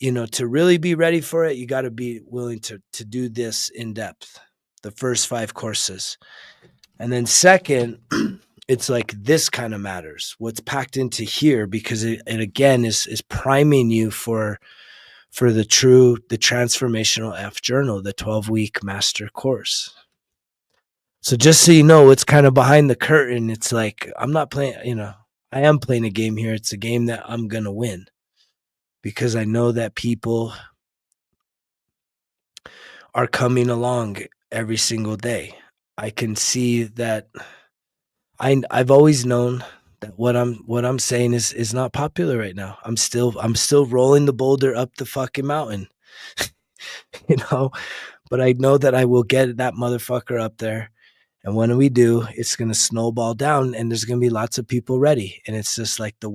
to really be ready for it, you got to be willing to do this in depth, the first 5 courses. And then second, it's like this kind of matters, what's packed into here, because it again is priming you for the transformational F journal, the 12-week master course. So just so you know, it's kind of behind the curtain. It's like, I'm not playing, I am playing a game here. It's a game that I'm going to win because I know that people are coming along every single day. I can see that I've always known that what I'm saying is not popular right now. I'm still rolling the boulder up the fucking mountain. But I know that I will get that motherfucker up there. And when we do, it's going to snowball down and there's going to be lots of people ready. And it's just like the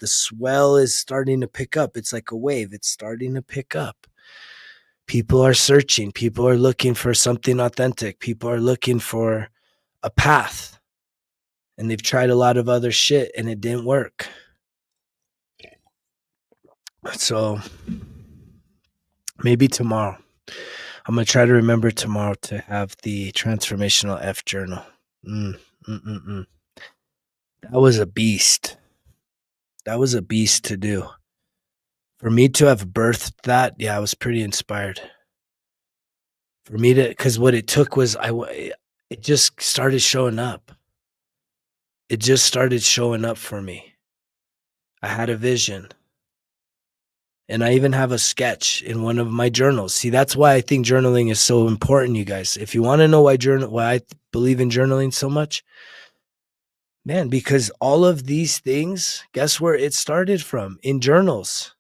swell is starting to pick up. It's like a wave. It's starting to pick up. People are searching. People are looking for something authentic. People are looking for a path. And they've tried a lot of other shit and it didn't work. So maybe tomorrow. I'm going to try to remember tomorrow to have the transformational F journal. That was a beast. That was a beast to do. For me to have birthed that, yeah, I was pretty inspired. For me because what it took was it just started showing up. It just started showing up for me. I had a vision. And I even have a sketch in one of my journals. See, that's why I think journaling is so important, you guys. If you want to know why I believe in journaling so much, man, because all of these things, guess where it started from? In journals.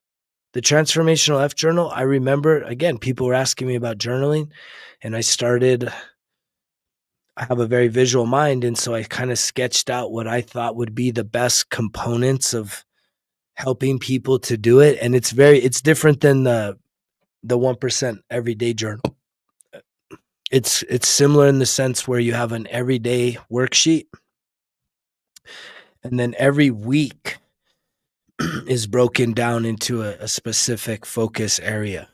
The transformational F journal, I remember, again, people were asking me about journaling, and I have a very visual mind, and so I kind of sketched out what I thought would be the best components of helping people to do it. And it's different than the 1% everyday journal. It's similar in the sense where you have an everyday worksheet, and then every week is broken down into a specific focus area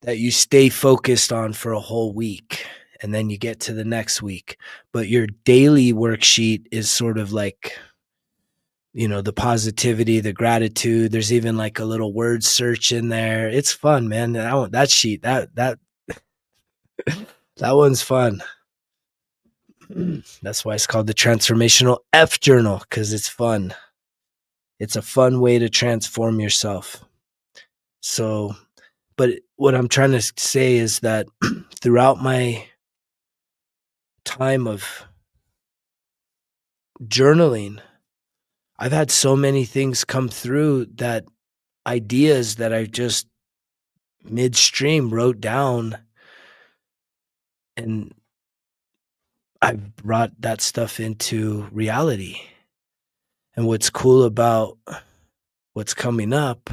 that you stay focused on for a whole week, and then you get to the next week. But your daily worksheet is sort of like, the positivity, the gratitude. There's even like a little word search in there. It's fun, man. That sheet, that one's fun. That's why it's called the transformational F journal, because it's fun. It's a fun way to transform yourself. So, but what I'm trying to say is that throughout my time of journaling, I've had so many things come through, that ideas that I just midstream wrote down, and I've brought that stuff into reality. And what's cool about what's coming up,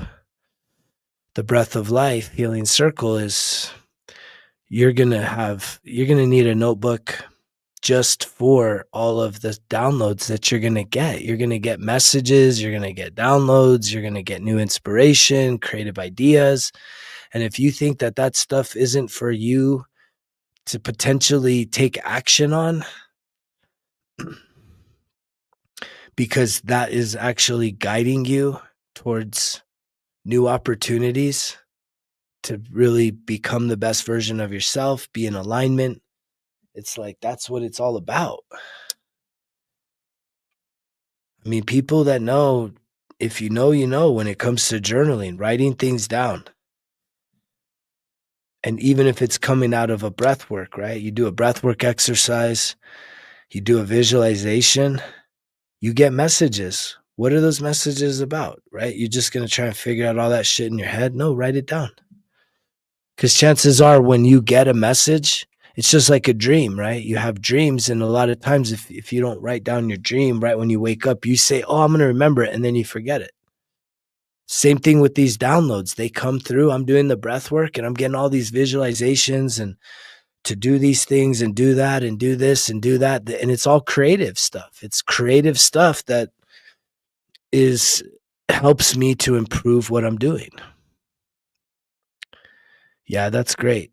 the Breath of Life Healing Circle, is you're going to need a notebook just for all of the downloads that you're going to get. You're going to get messages, you're going to get downloads, you're going to get new inspiration, creative ideas. And if you think that stuff isn't for you to potentially take action on, because that is actually guiding you towards new opportunities to really become the best version of yourself, be in alignment. It's like, that's what it's all about. I mean, people that know, if you know, you know, when it comes to journaling, writing things down. And even if it's coming out of a breath work, right? You do a breath work exercise, you do a visualization, you get messages. What are those messages about, right? You're just going to try and figure out all that shit in your head? No, write it down. Because chances are when you get a message, it's just like a dream, right? You have dreams. And a lot of times, if you don't write down your dream right when you wake up, you say, oh, I'm going to remember it. And then you forget it. Same thing with these downloads. They come through. I'm doing the breath work and I'm getting all these visualizations and to do these things and do that and do this and do that. And it's all creative stuff. It's creative stuff that is helps me to improve what I'm doing. Yeah, that's great.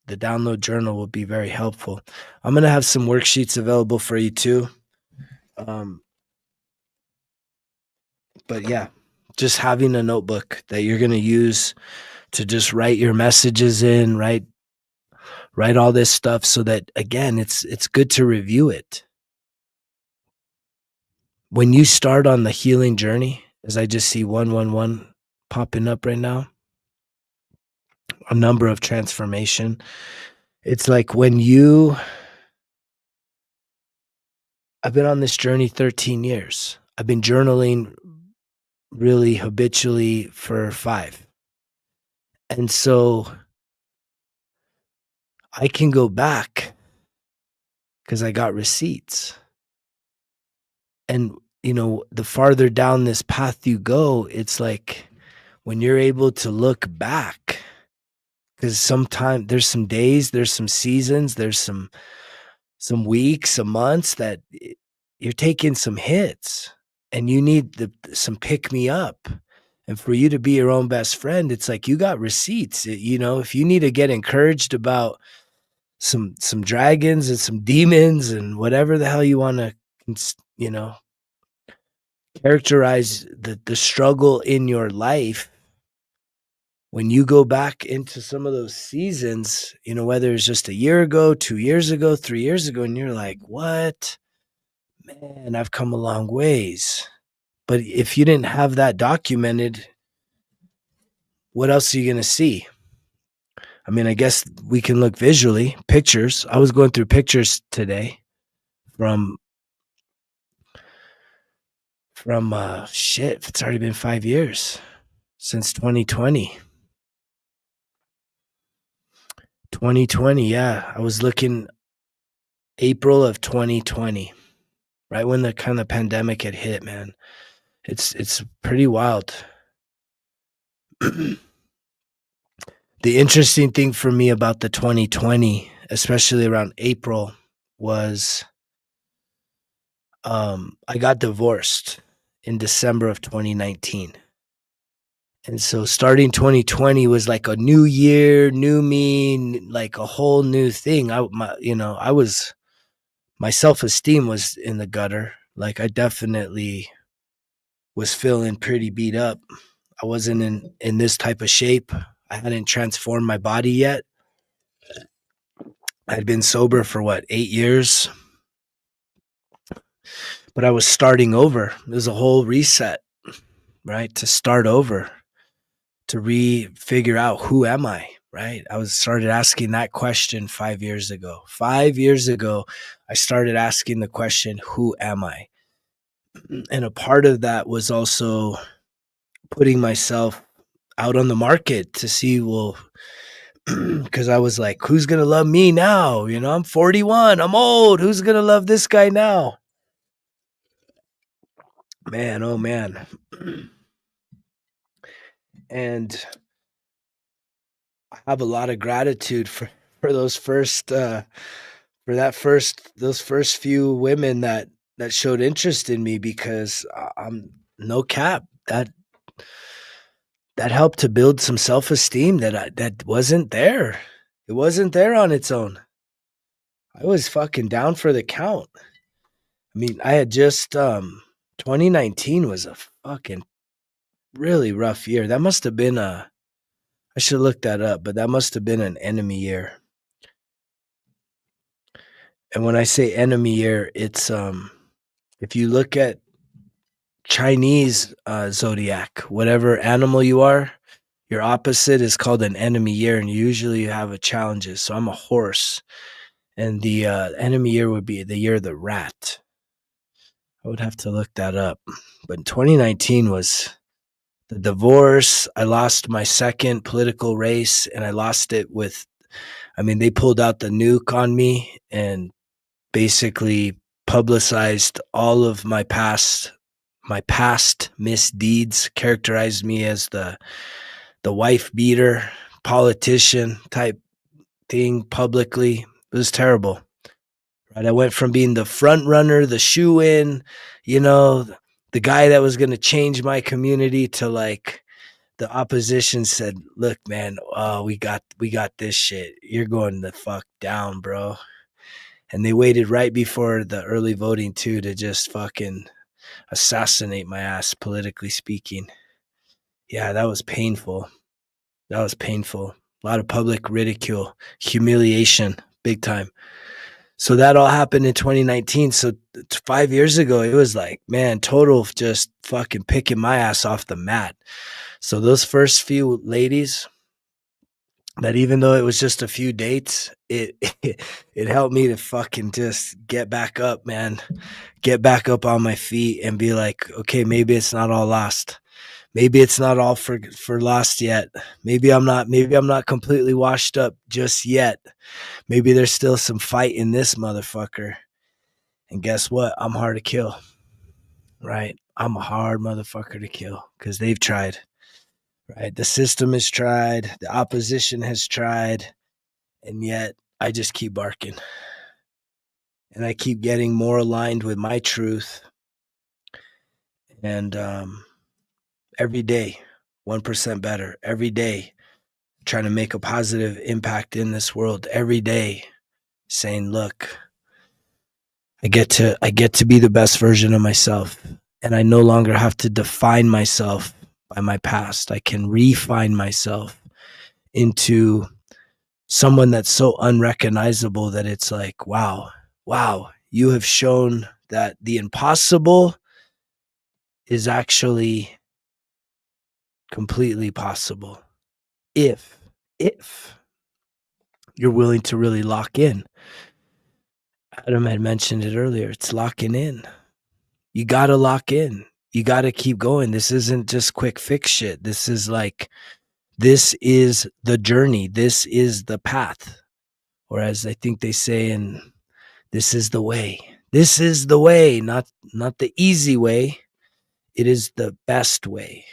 The download journal will be very helpful. I'm going to have some worksheets available for you too. But yeah, just having a notebook that you're going to use to just write your messages in, write all this stuff so that again, it's good to review it. When you start on the healing journey, as I just see 111 popping up right now, a number of transformation. It's like I've been on this journey 13 years. I've been journaling really habitually for 5. And so I can go back because I got receipts. And, the farther down this path you go, it's like when you're able to look back, because sometimes there's some days, there's some seasons, there's some weeks, some months that you're taking some hits and you need some pick me up. And for you to be your own best friend, it's like you got receipts. If you need to get encouraged about some dragons and some demons and whatever the hell you want to, you know, characterize the struggle in your life, when you go back into some of those seasons, whether it's just a year ago, 2 years ago, 3 years ago, and you're like, what? Man, I've come a long ways. But if you didn't have that documented, what else are you going to see? I mean, I guess we can look visually, pictures. I was going through pictures today from shit, it's already been 5 years since 2020. 2020, yeah. I was looking April of 2020, right when the kind of pandemic had hit, man. It's pretty wild. The interesting thing for me about the 2020, especially around April, was I got divorced in December of 2019. And so starting 2020 was like a new year, new me, like a whole new thing. My self-esteem was in the gutter. Like I definitely was feeling pretty beat up. I wasn't in this type of shape. I hadn't transformed my body yet. I'd been sober for 8 years, but I was starting over. It was a whole reset, right? To start over, to figure out who am I, right? I started asking that question 5 years ago. 5 years ago, I started asking the question, who am I? And a part of that was also putting myself out on the market to see, well, because I was like, who's going to love me now? I'm 41. I'm old. Who's going to love this guy now? Man, oh man. And I have a lot of gratitude for those those first few women that showed interest in me, because I'm no cap, that helped to build some self-esteem that wasn't there. It wasn't there on its own. I was fucking down for the count. I mean, I had just 2019 was a fucking really rough year. That must have been I should look that up, but that must have been an enemy year. And when I say enemy year, it's if you look at Chinese zodiac. Whatever animal you are, your opposite is called an enemy year, and usually you have a challenges. So I'm a horse, and the enemy year would be the year of the rat. I would have to look that up. But 2019 was the divorce. I lost my second political race, and I lost it with, I mean, they pulled out the nuke on me and basically publicized all of my past misdeeds, characterized me as the wife beater, politician type thing publicly. It was terrible. Right? I went from being the front runner, the shoe in, you know, the guy that was going to change my community to like the opposition said, "Look, man, we got this shit. You're going the fuck down, bro." And they waited right before the early voting too to just fucking assassinate my ass, politically speaking. Yeah, that was painful. That was painful. A lot of public ridicule, humiliation, big time. So that all happened in 2019. So 5 years ago, it was like, man, total just fucking picking my ass off the mat. So those first few ladies, that even though it was just a few dates, it helped me to fucking just get back up, man. Get back up on my feet and be like, okay, maybe it's not all lost. Maybe it's not all for lost yet. Maybe I'm not completely washed up just yet. Maybe there's still some fight in this motherfucker. And guess what? I'm hard to kill. Right? I'm a hard motherfucker to kill because they've tried. Right? The system has tried, the opposition has tried, and yet I just keep barking. And I keep getting more aligned with my truth. And every day, 1% better. Every day, trying to make a positive impact in this world. Every day, saying, look, I get to be the best version of myself. And I no longer have to define myself by my past. I can refine myself into someone that's so unrecognizable that it's like, wow, you have shown that the impossible is actually completely possible if you're willing to really lock in. Adam had mentioned it earlier. It's locking in. You got to lock in. You got to keep going. This isn't just quick fix shit. This is the journey. This is the path. Or as I think they say, and this is the way. This is the way, not the easy way. It is the best way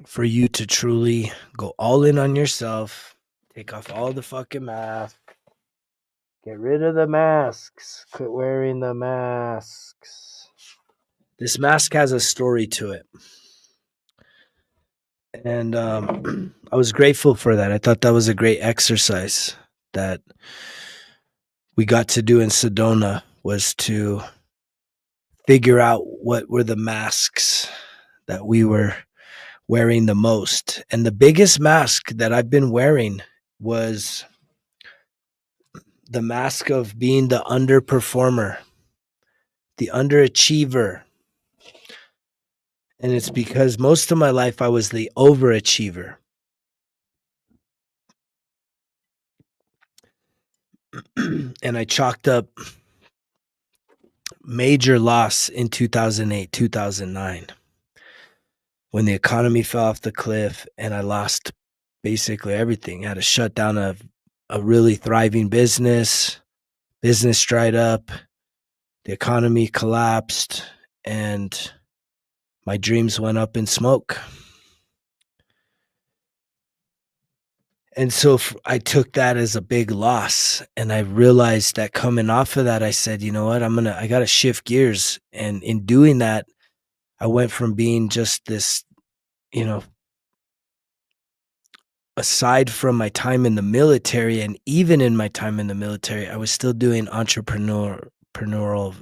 for you to truly go all in on yourself. Take off all the fucking masks. Get rid of the masks. Quit wearing the masks. This mask has a story to it. And I was grateful for that. I thought that was a great exercise that we got to do in Sedona, was to figure out what were the masks that we were wearing the most. And the biggest mask that I've been wearing was the mask of being the underperformer, the underachiever. And it's because most of my life I was the overachiever. And I chalked up major loss in 2008, 2009, when the economy fell off the cliff and I lost basically everything. I had to shut down a really thriving business. Business dried up. The economy collapsed and my dreams went up in smoke. And so I took that as a big loss. And I realized that coming off of that, I said, you know what, I got to shift gears. And in doing that, I went from being just this, aside from my time in the military, and even in my time in the military, I was still doing entrepreneurial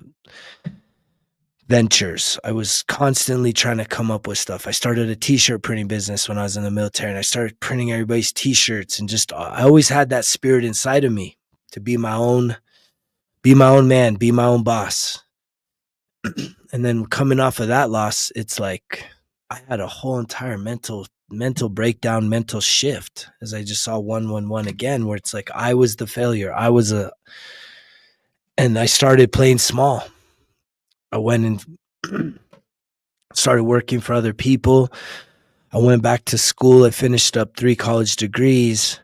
ventures. I was constantly trying to come up with stuff. I started a t-shirt printing business when I was in the military, and I started printing everybody's t-shirts, and just I always had that spirit inside of me to be my own man, be my own boss. And then coming off of that loss, it's like I had a whole entire mental breakdown, mental shift as I just saw 111 again, where it's like I was the failure. And I started playing small. I went and started working for other people. I went back to school. I finished up 3 college degrees,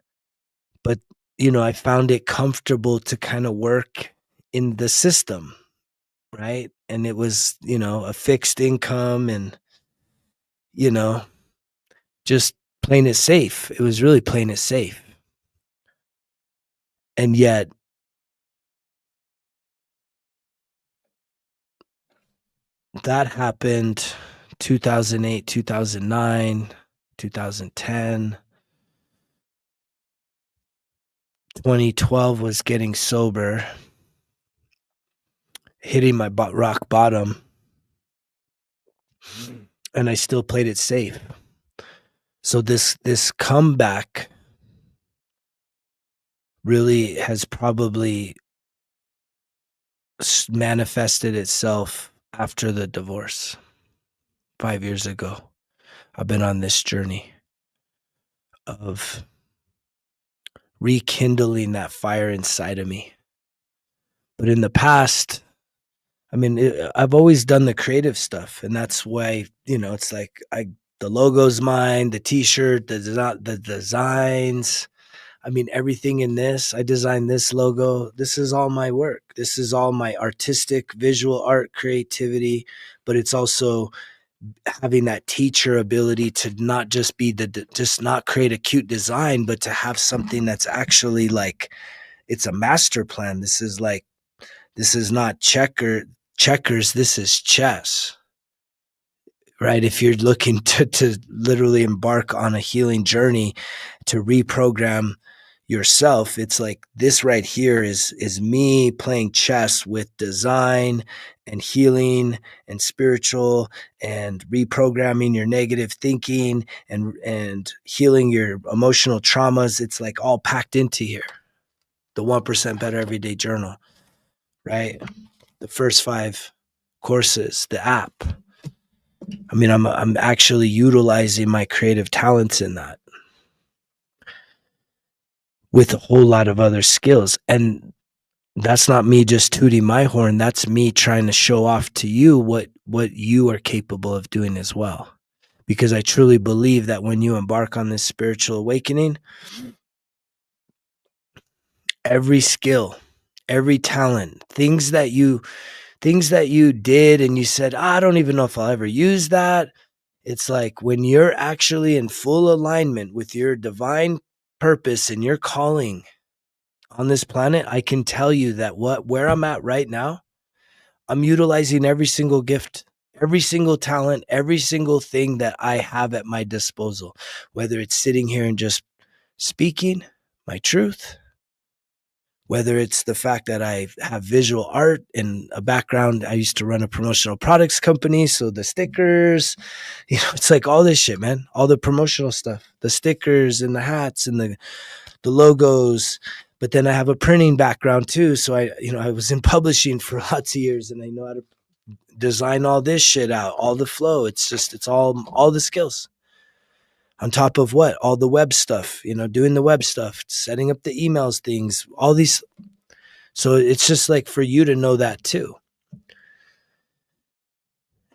but I found it comfortable to kind of work in the system, right? And it was, a fixed income and, you know, just playing it safe. It was really playing it safe. And yet that happened 2008, 2009, 2010. 2012 was getting sober, hitting my rock bottom, and I still played it safe. So this comeback really has probably manifested itself after the divorce 5 years ago. I've been on this journey of rekindling that fire inside of me. But in the past, I mean, I've always done the creative stuff, and that's why, it's like the logo's mine, the t-shirt, the designs. I mean, everything in this, I designed this logo. This is all my work. This is all my artistic, visual art creativity, but it's also having that teacher ability to not just be just not create a cute design, but to have something that's actually like, it's a master plan. This is not checkers. This is chess, right? If you're looking to literally embark on a healing journey to reprogram yourself, it's like this right here is me playing chess with design and healing and spiritual and reprogramming your negative thinking and healing your emotional traumas. It's like all packed into here. The 1% Better Everyday Journal, right? The first 5 courses, the app. I mean, I'm actually utilizing my creative talents in that with a whole lot of other skills. And that's not me just tooting my horn. That's me trying to show off to you what you are capable of doing as well. Because I truly believe that when you embark on this spiritual awakening, every skill, every talent, things that you did and you said, I don't even know if I'll ever use that. It's like when you're actually in full alignment with your divine purpose and your calling on this planet, I can tell you that where I'm at right now, I'm utilizing every single gift, every single talent, every single thing that I have at my disposal, whether it's sitting here and just speaking my truth, whether it's the fact that I have visual art and a background. I used to run a promotional products company. So the stickers, it's like all this shit, man, all the promotional stuff, the stickers and the hats and the logos. But then I have a printing background too. So I was in publishing for lots of years and I know how to design all this shit out, all the flow. It's all the skills on top of all the web stuff, doing the web stuff, setting up the emails, things, all these. So it's just like for you to know that too,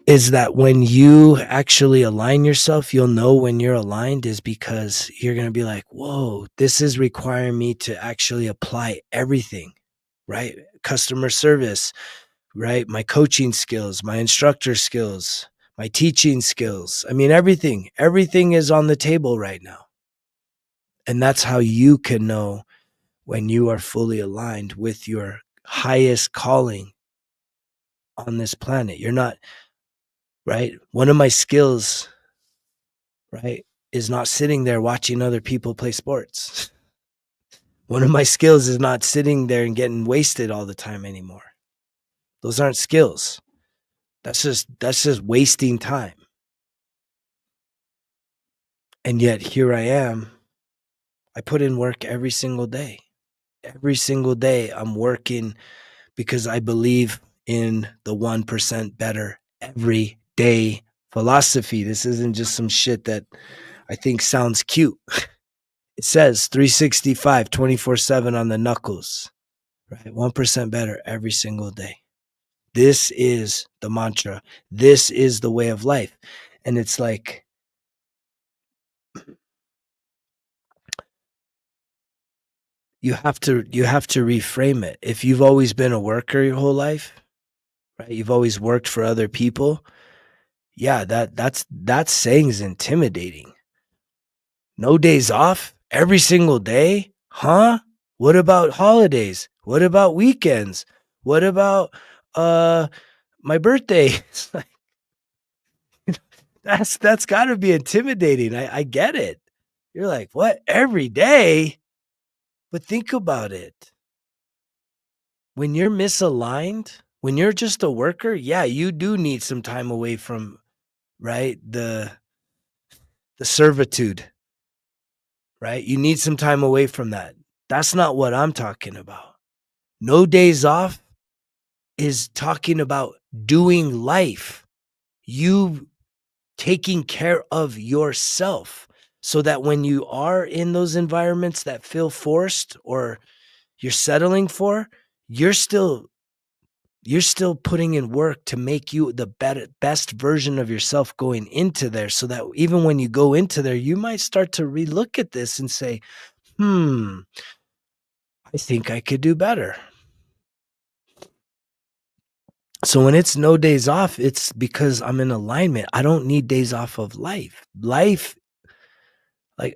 is that when you actually align yourself, you'll know when you're aligned is because you're going to be like, whoa, this is requiring me to actually apply everything, right? Customer service, right? My coaching skills, my instructor skills, my teaching skills. I mean, everything is on the table right now. And that's how you can know when you are fully aligned with your highest calling on this planet. You're not, right? One of my skills, right, is not sitting there watching other people play sports. One of my skills is not sitting there and getting wasted all the time anymore. Those aren't skills. That's just wasting time. And yet here I am. I put in work every single day. Every single day I'm working because I believe in the 1% better every day philosophy. This isn't just some shit that I think sounds cute. It says 365, 24/7 on the knuckles, right? 1% better every single day. This is the mantra. This is the way of life. And it's like, you have to reframe it. If you've always been a worker your whole life, right? You've always worked for other people. Yeah, that saying is intimidating. No days off every single day? Huh? What about holidays? What about weekends? What about my birthday? It's like, that's got to be intimidating. I get it. You're like, what? Every day? But think about it. When you're misaligned, when you're just a worker, yeah, you do need some time away from, right, the servitude, right? You need some time away from that. That's not what I'm talking about. No days off is talking about doing life. You taking care of yourself so that when you are in those environments that feel forced or you're settling for, you're still putting in work to make you the best version of yourself going into there, so that even when you go into there, you might start to relook at this and say, I think I could do better. So when it's no days off, it's because I'm in alignment. I don't need days off of life. Like,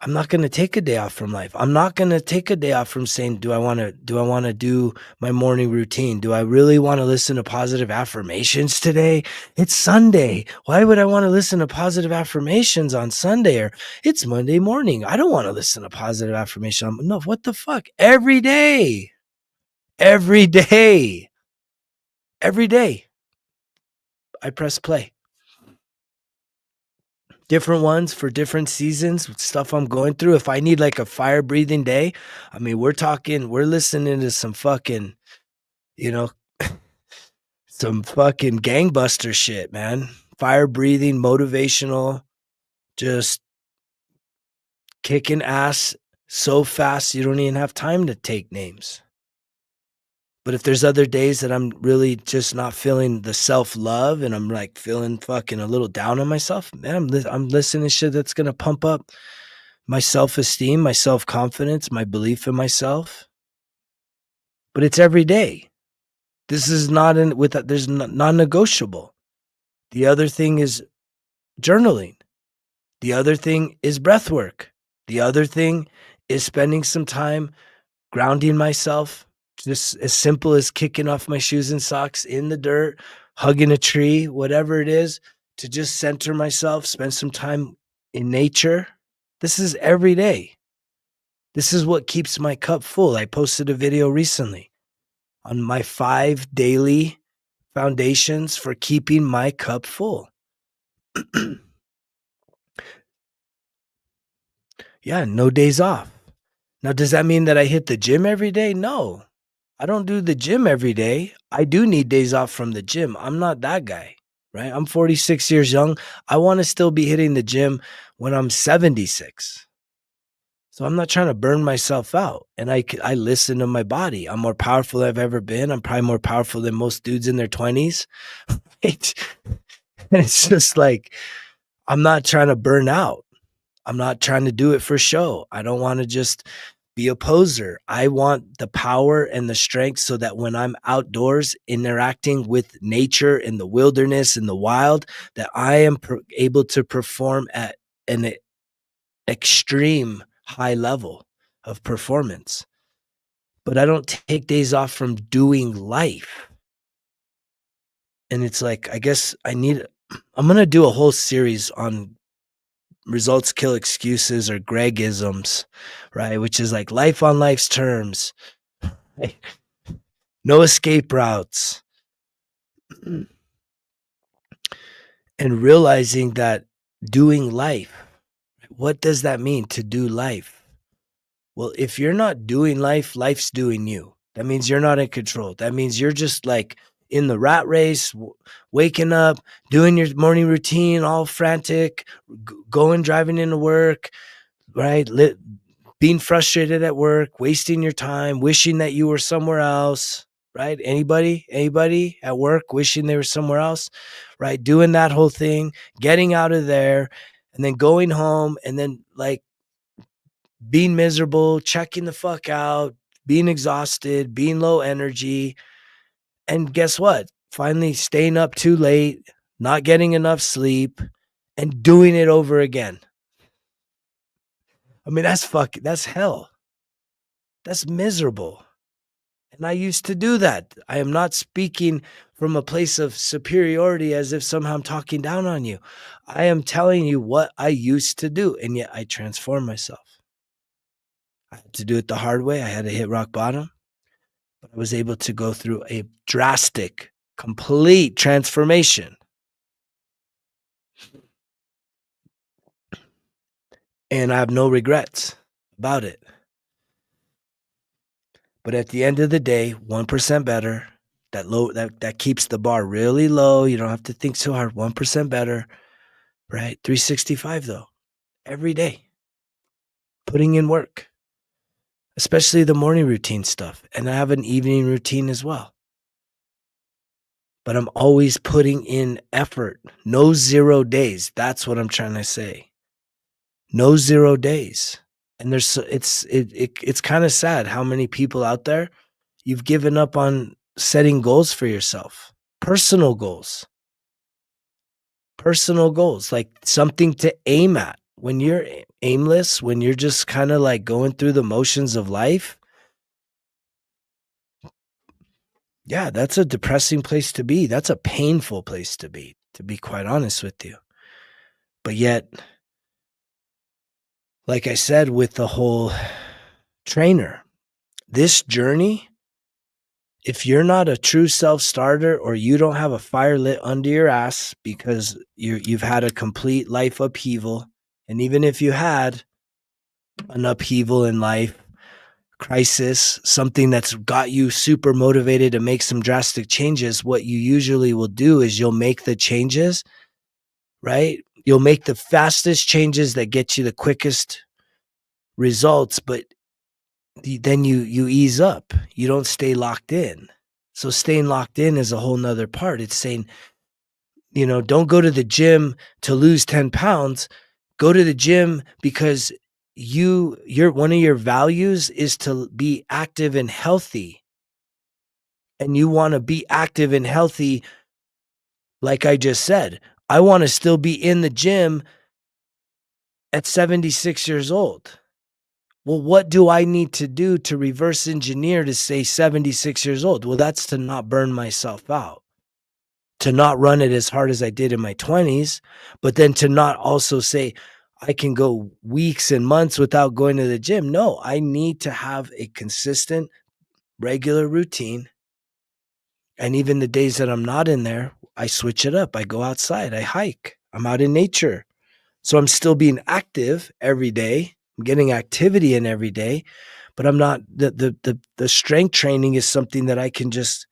I'm not going to take a day off from life. I'm not going to take a day off from saying, do I want to do my morning routine? Do I really want to listen to positive affirmations today? It's Sunday. Why would I want to listen to positive affirmations on Sunday? Or it's Monday morning. I don't want to listen to positive affirmation. No, what the fuck? Every day. Every day. Every day. I press play. Different ones for different seasons, stuff I'm going through. If I need like a fire breathing day, I mean, we're listening to some fucking, you know, some fucking gangbuster shit, man. Fire breathing, motivational, just kicking ass so fast you don't even have time to take names. But if there's other days that I'm really just not feeling the self-love and I'm like feeling fucking a little down on myself, man, I'm listening to shit that's going to pump up my self-esteem, my self-confidence, my belief in myself. But it's every day. This is not there's non-negotiable. The other thing is journaling. The other thing is breath work. The other thing is spending some time grounding myself, just as simple as kicking off my shoes and socks in the dirt, hugging a tree, whatever it is, to just center myself, spend some time in nature. This is every day. This is what keeps my cup full. I posted a video recently on my 5 daily foundations for keeping my cup full. Yeah, no days off. Now, does that mean that I hit the gym every day? No, I don't do the gym every day. I do need days off from the gym. I'm not that guy, right? I'm 46 years young. I want to still be hitting the gym when I'm 76. So I'm not trying to burn myself out. And I listen to my body. I'm more powerful than I've ever been. I'm probably more powerful than most dudes in their 20s. Right? And it's just like, I'm not trying to burn out. I'm not trying to do it for show. I don't want to just be a poser. I want the power and the strength so that when I'm outdoors interacting with nature in the wilderness, in the wild, that I am able to perform at an extreme high level of performance. But I don't take days off from doing life. And it's like, I guess I'm going to do a whole series on results kill excuses or Gregisms, right? Which is like life on life's terms, right? No escape routes. And realizing that doing life, what does that mean to do life? Well, if you're not doing life, life's doing you. That means you're not in control. That means you're just like in the rat race, waking up, doing your morning routine, all frantic, going, driving into work, right? Being frustrated at work, wasting your time, wishing that you were somewhere else, right? Anybody at work wishing they were somewhere else, right? Doing that whole thing, getting out of there, and then going home, and then like being miserable, checking the fuck out, being exhausted, being low energy. And guess what? Finally staying up too late, not getting enough sleep, and doing it over again. I mean, that's hell. That's miserable. And I used to do that. I am not speaking from a place of superiority as if somehow I'm talking down on you. I am telling you what I used to do, and yet I transformed myself. I had to do it the hard way. I had to hit rock bottom, but I was able to go through a drastic, complete transformation. And I have no regrets about it. But at the end of the day, 1% better. That keeps the bar really low. You don't have to think so hard. 1% better, right? 365 though, every day, putting in work, especially the morning routine stuff. And I have an evening routine as well. But I'm always putting in effort. No 0 days. That's what I'm trying to say. No 0 days. And it's kind of sad how many people out there, you've given up on setting goals for yourself. Personal goals, like something to aim at. When you're aimless, when you're just kind of like going through the motions of life, yeah, that's a depressing place to be. That's a painful place to be quite honest with you. But yet, like I said, with the whole trainer, this journey, if you're not a true self-starter or you don't have a fire lit under your ass because you've had a complete life upheaval, and even if you had an upheaval in life, crisis, something that's got you super motivated to make some drastic changes, what you usually will do is you'll make the changes, right? You'll make the fastest changes that get you the quickest results, but then you ease up. You don't stay locked in. So staying locked in is a whole nother part. It's saying, don't go to the gym to lose 10 pounds. Go to the gym because your one of your values is to be active and healthy. And you want to be active and healthy. Like I just said, I want to still be in the gym at 76 years old. Well, what do I need to do to reverse engineer to say 76 years old? Well, that's to not burn myself out, to not run it as hard as I did in my 20s, but then to not also say I can go weeks and months without going to the gym. No, I need to have a consistent, regular routine. And even the days that I'm not in there, I switch it up. I go outside, I hike, I'm out in nature. So I'm still being active every day. I'm getting activity in every day, but I'm not the strength training is something that I can just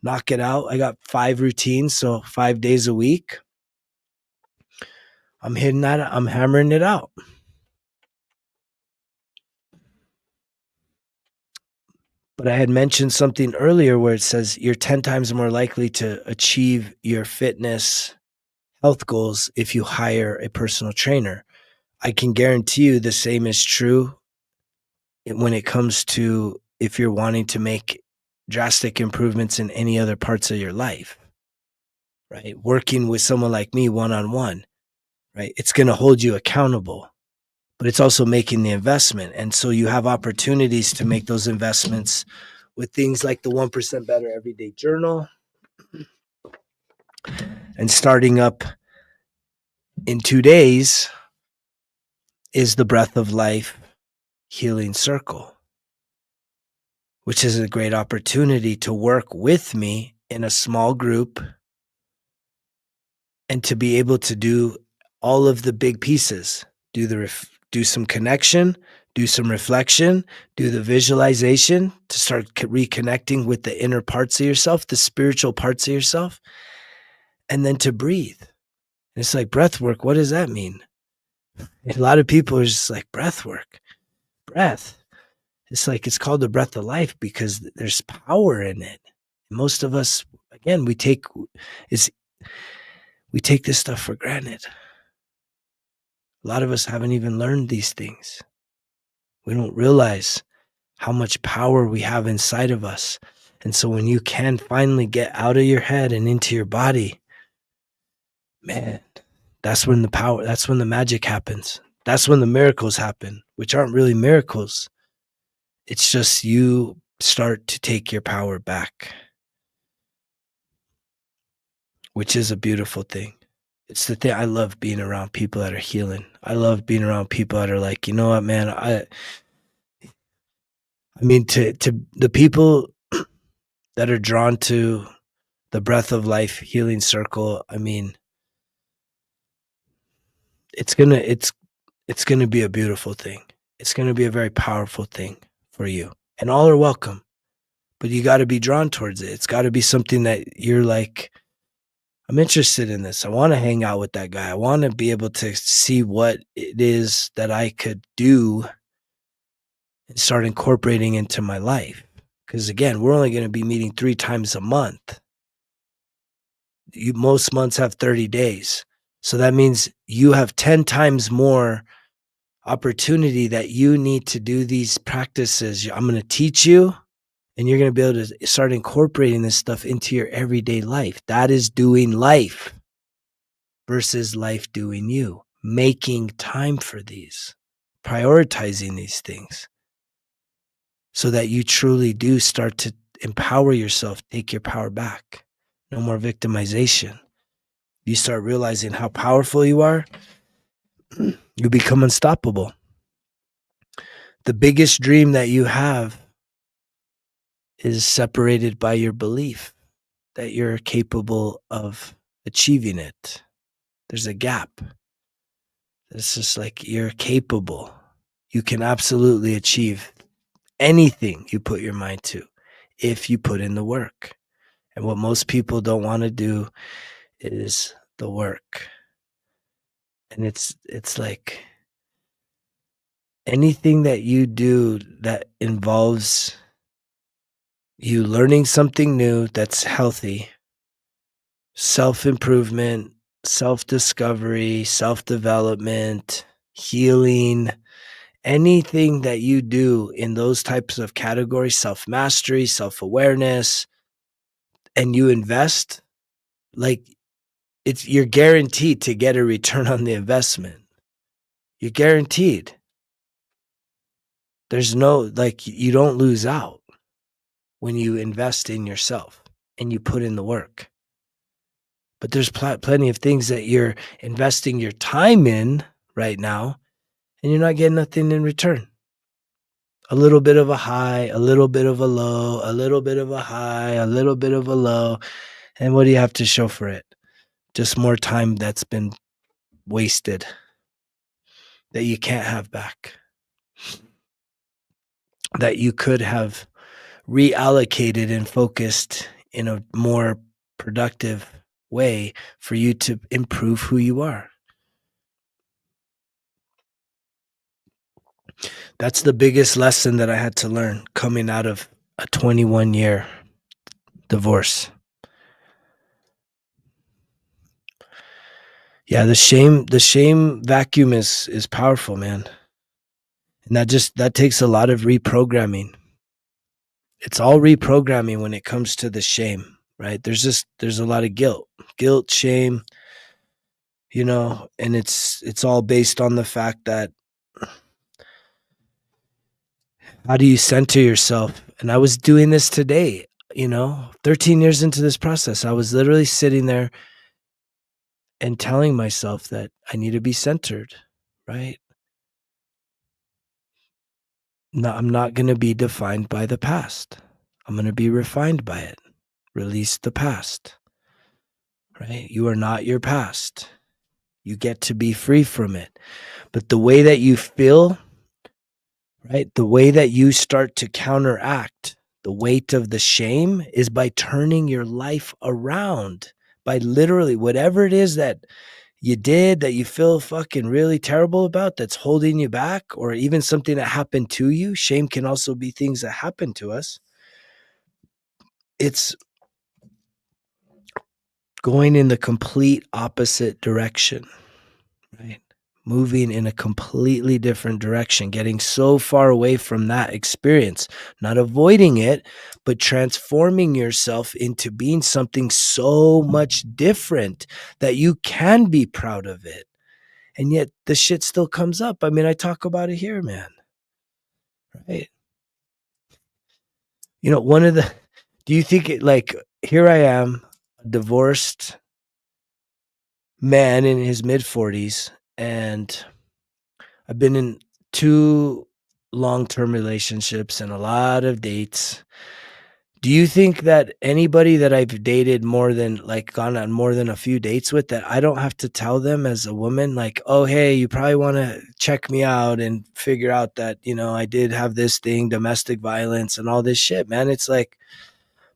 knock it out. I got 5 routines, so 5 days a week. I'm hitting that. I'm hammering it out. But I had mentioned something earlier where it says you're 10 times more likely to achieve your fitness health goals if you hire a personal trainer. I can guarantee you the same is true when it comes to if you're wanting to make drastic improvements in any other parts of your life, right? Working with someone like me one-on-one, right? It's going to hold you accountable, but it's also making the investment. And so you have opportunities to make those investments with things like the 1% Better Everyday Journal and starting up in 2 days is the Breath of Life Healing Circle, which is a great opportunity to work with me in a small group and to be able to do all of the big pieces, do the do some connection, do some reflection, do the visualization to start reconnecting with the inner parts of yourself, the spiritual parts of yourself, and then to breathe. And it's like breath work. What does that mean? A lot of people are just like breath work, breath. It's like it's called the breath of life because there's power in it. Most of us, again, we take this stuff for granted. A lot of us haven't even learned these things. We don't realize how much power we have inside of us. And so when you can finally get out of your head and into your body, man, that's when the magic happens. That's when the miracles happen, which aren't really miracles. It's just you start to take your power back, which is a beautiful thing. It's the thing. I love being around people that are healing. I love being around people that are like, you know what, man, I mean, to the people that are drawn to the Breath of Life Healing Circle, I mean, it's gonna be a beautiful thing. It's gonna be a very powerful thing for you, and all are welcome. But you got to be drawn towards it. It's got to be something that you're like, I'm interested in this. I want to hang out with that guy. I want to be able to see what it is that I could do and start incorporating into my life. Because again, we're only going to be meeting 3 times a month. Most months have 30 days. So that means you have 10 times more opportunity that you need to do these practices. I'm going to teach you, and you're going to be able to start incorporating this stuff into your everyday life. That is doing life versus life doing you. Making time for these, prioritizing these things so that you truly do start to empower yourself, take your power back. No more victimization. You start realizing how powerful you are, you become unstoppable. The biggest dream that you have is separated by your belief that you're capable of achieving it. There's a gap. It's just like you're capable. You can absolutely achieve anything you put your mind to if you put in the work. And what most people don't want to do is the work. And it's like anything that you do that involves you learning something new that's healthy, self-improvement, self-discovery, self-development, healing, anything that you do in those types of categories, self-mastery, self-awareness, and you invest, like you're guaranteed to get a return on the investment. You're guaranteed. There's no, like, you don't lose out when you invest in yourself and you put in the work. But there's plenty of things that you're investing your time in right now, and you're not getting nothing in return. A little bit of a high, a little bit of a low, a little bit of a high, a little bit of a low. And what do you have to show for it? Just more time that's been wasted that you can't have back, that you could have reallocated and focused in a more productive way for you to improve who you are. That's the biggest lesson that I had to learn coming out of a 21-year divorce. Yeah, the shame vacuum is powerful, man. And that takes a lot of reprogramming. It's all reprogramming when it comes to the shame, right? There's a lot of guilt, shame, and it's all based on the fact that how do you center yourself? And I was doing this today, 13 years into this process. I was literally sitting there and telling myself that I need to be centered, right? No, I'm not going to be defined by the past. I'm going to be refined by it. Release the past, right? You are not your past. You get to be free from it. But the way that you feel, right? The way that you start to counteract the weight of the shame is by turning your life around, by literally whatever it is that you did that you feel fucking really terrible about that's holding you back, or even something that happened to you. Shame can also be things that happen to us. It's going in the complete opposite direction, right? Moving in a completely different direction, getting so far away from that experience, not avoiding it, but transforming yourself into being something so much different that you can be proud of it. And yet the shit still comes up. I mean, I talk about it here, man. Right. You know, one of the, do you think it, like, here I am, a divorced man in his mid 40s, and I've been in two long-term relationships and a lot of dates. Do you think that anybody that I've dated more than, like, gone on more than a few dates with, that I don't have to tell them as a woman, like, oh, hey, you probably want to check me out and figure out that, I did have this thing, domestic violence and all this shit, man. It's like,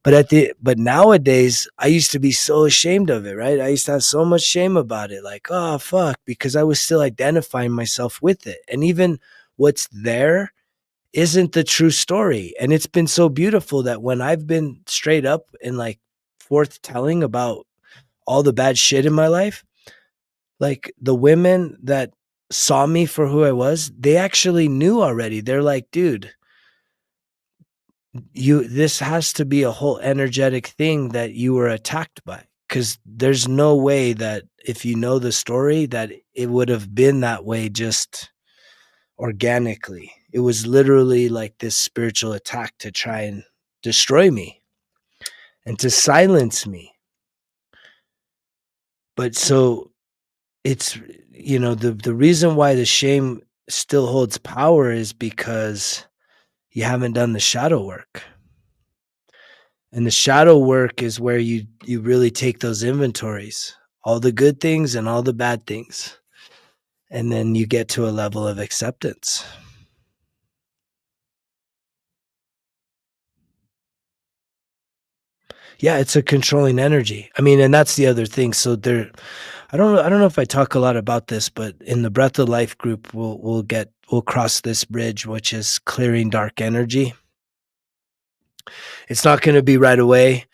but nowadays, I used to be so ashamed of it, right? I used to have so much shame about it, like, oh fuck, because I was still identifying myself with it. And even what's there isn't the true story. And it's been so beautiful that when I've been straight up and, like, forth telling about all the bad shit in my life, like, the women that saw me for who I was, they actually knew already. They're like, dude, this has to be a whole energetic thing that you were attacked by, because there's no way that, if you know the story, that it would have been that way just organically. It was literally like this spiritual attack to try and destroy me and to silence me. But so it's, the reason why the shame still holds power is because you haven't done the shadow work. And the shadow work is where you really take those inventories, all the good things and all the bad things. And then you get to a level of acceptance. Yeah, it's a controlling energy. I mean, and that's the other thing. So I don't know if I talk a lot about this, but in the Breath of Life group, we'll cross this bridge, which is clearing dark energy. It's not going to be right away.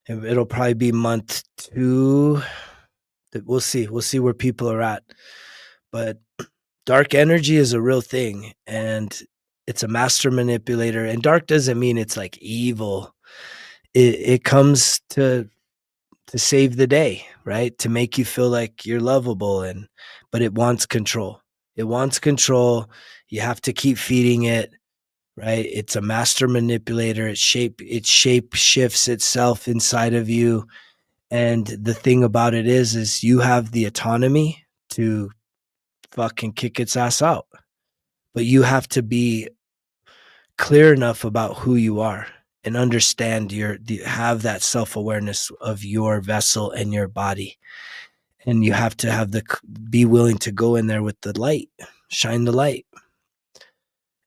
It'll probably be month 2. We'll see. We'll see where people are at. But dark energy is a real thing, and it's a master manipulator. And dark doesn't mean it's like evil. It comes to save the day, right? To make you feel like you're lovable, but it wants control. It wants control. You have to keep feeding it, right? It's a master manipulator. It shape shifts itself inside of you. And the thing about it is you have the autonomy to fucking kick its ass out. But you have to be clear enough about who you are and understand have that self-awareness of your vessel and your body. And you have to be willing to go in there with the light, shine the light,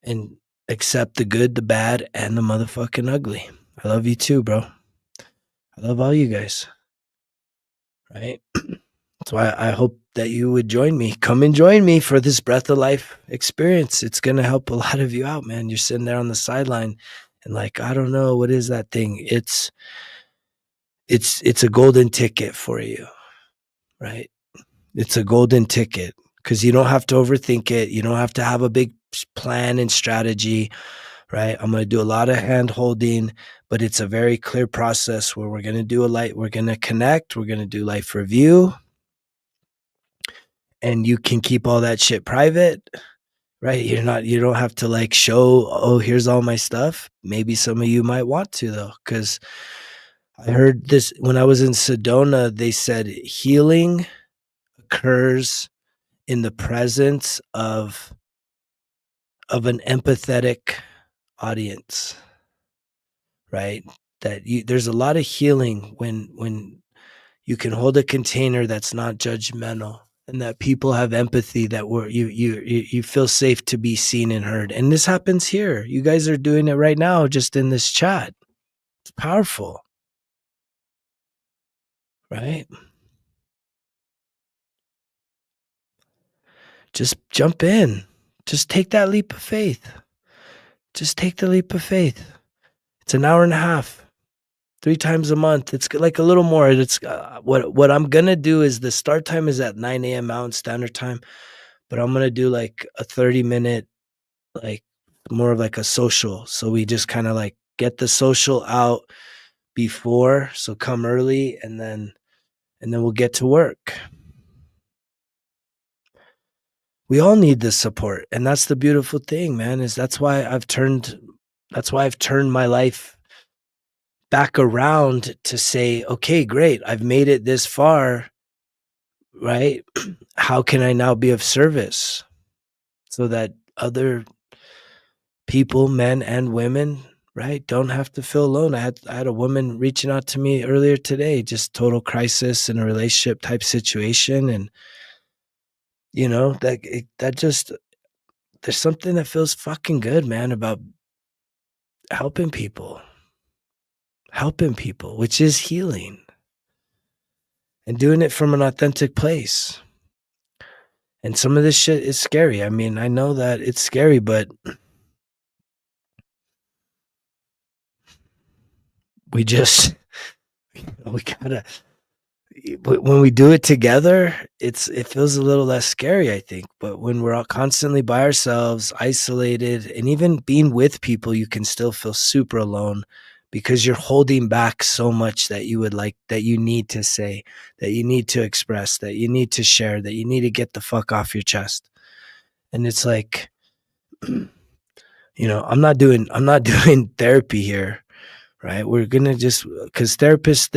and accept the good, the bad, and the motherfucking ugly. I love you too, bro. I love all you guys. Right? So I hope that you would join me. Come and join me for this Breath of Life experience. It's going to help a lot of you out, man. You're sitting there on the sideline and, like, I don't know, what is that thing? It's a golden ticket for you, right? It's a golden ticket because you don't have to overthink it. You don't have to have a big plan and strategy, right? I'm going to do a lot of hand holding, but it's a very clear process where we're going to do we're going to connect. We're going to do life review, and you can keep all that shit private, right? You don't have to, like, show, oh, here's all my stuff. Maybe some of you might want to, though, because I heard this when I was in Sedona. They said healing occurs in the presence of an empathetic audience, right? There's a lot of healing when you can hold a container that's not judgmental and that people have empathy, that you feel safe to be seen and heard. And this happens here. You guys are doing it right now, just in this chat. It's powerful, right? Just jump in. Just take that leap of faith. Just take the leap of faith. It's an hour and a half, 3 times a month. It's like a little more. It's what I'm gonna do is the start time is at 9 a.m. Mountain Standard Time, but I'm gonna do like a 30-minute, like more of like a social. So we just kind of like get the social out before. So come early, and then we'll get to work. We all need this support, and that's the beautiful thing, man. Is that's why I've turned my life back around to say, okay, great, I've made it this far, right? How can I now be of service so that other people, men and women, right, don't have to feel alone? I had a woman reaching out to me earlier today, just total crisis in a relationship type situation, and that just, there's something that feels fucking good, man, about helping people, which is healing, and doing it from an authentic place. And some of this shit is scary. I mean, I know that it's scary, but we just we gotta, when we do it together, it feels a little less scary, I think. But when we're all constantly by ourselves, isolated, and even being with people, you can still feel super alone because you're holding back so much that you would like, that you need to say, that you need to express, that you need to share, that you need to get the fuck off your chest. And it's like, I'm not doing therapy here, right? We're gonna just, because therapists,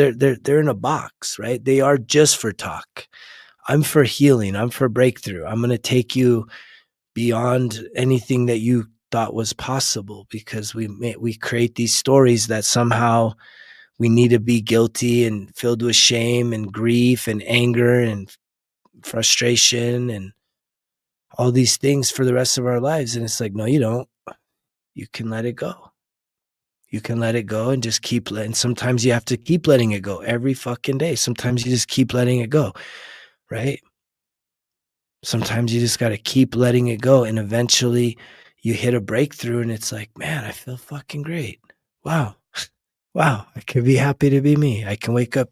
they're in a box, right? They are just for talk. I'm for healing. I'm for breakthrough. I'm gonna take you beyond anything that you thought was possible, because we create these stories that somehow we need to be guilty and filled with shame and grief and anger and frustration and all these things for the rest of our lives. And it's like, no, you don't. You can let it go. You can let it go and just keep letting. Sometimes you have to keep letting it go every fucking day. Sometimes you just keep letting it go, right? Sometimes you just got to keep letting it go. And eventually you hit a breakthrough and it's like, man, I feel fucking great. Wow. Wow. I can be happy to be me. I can wake up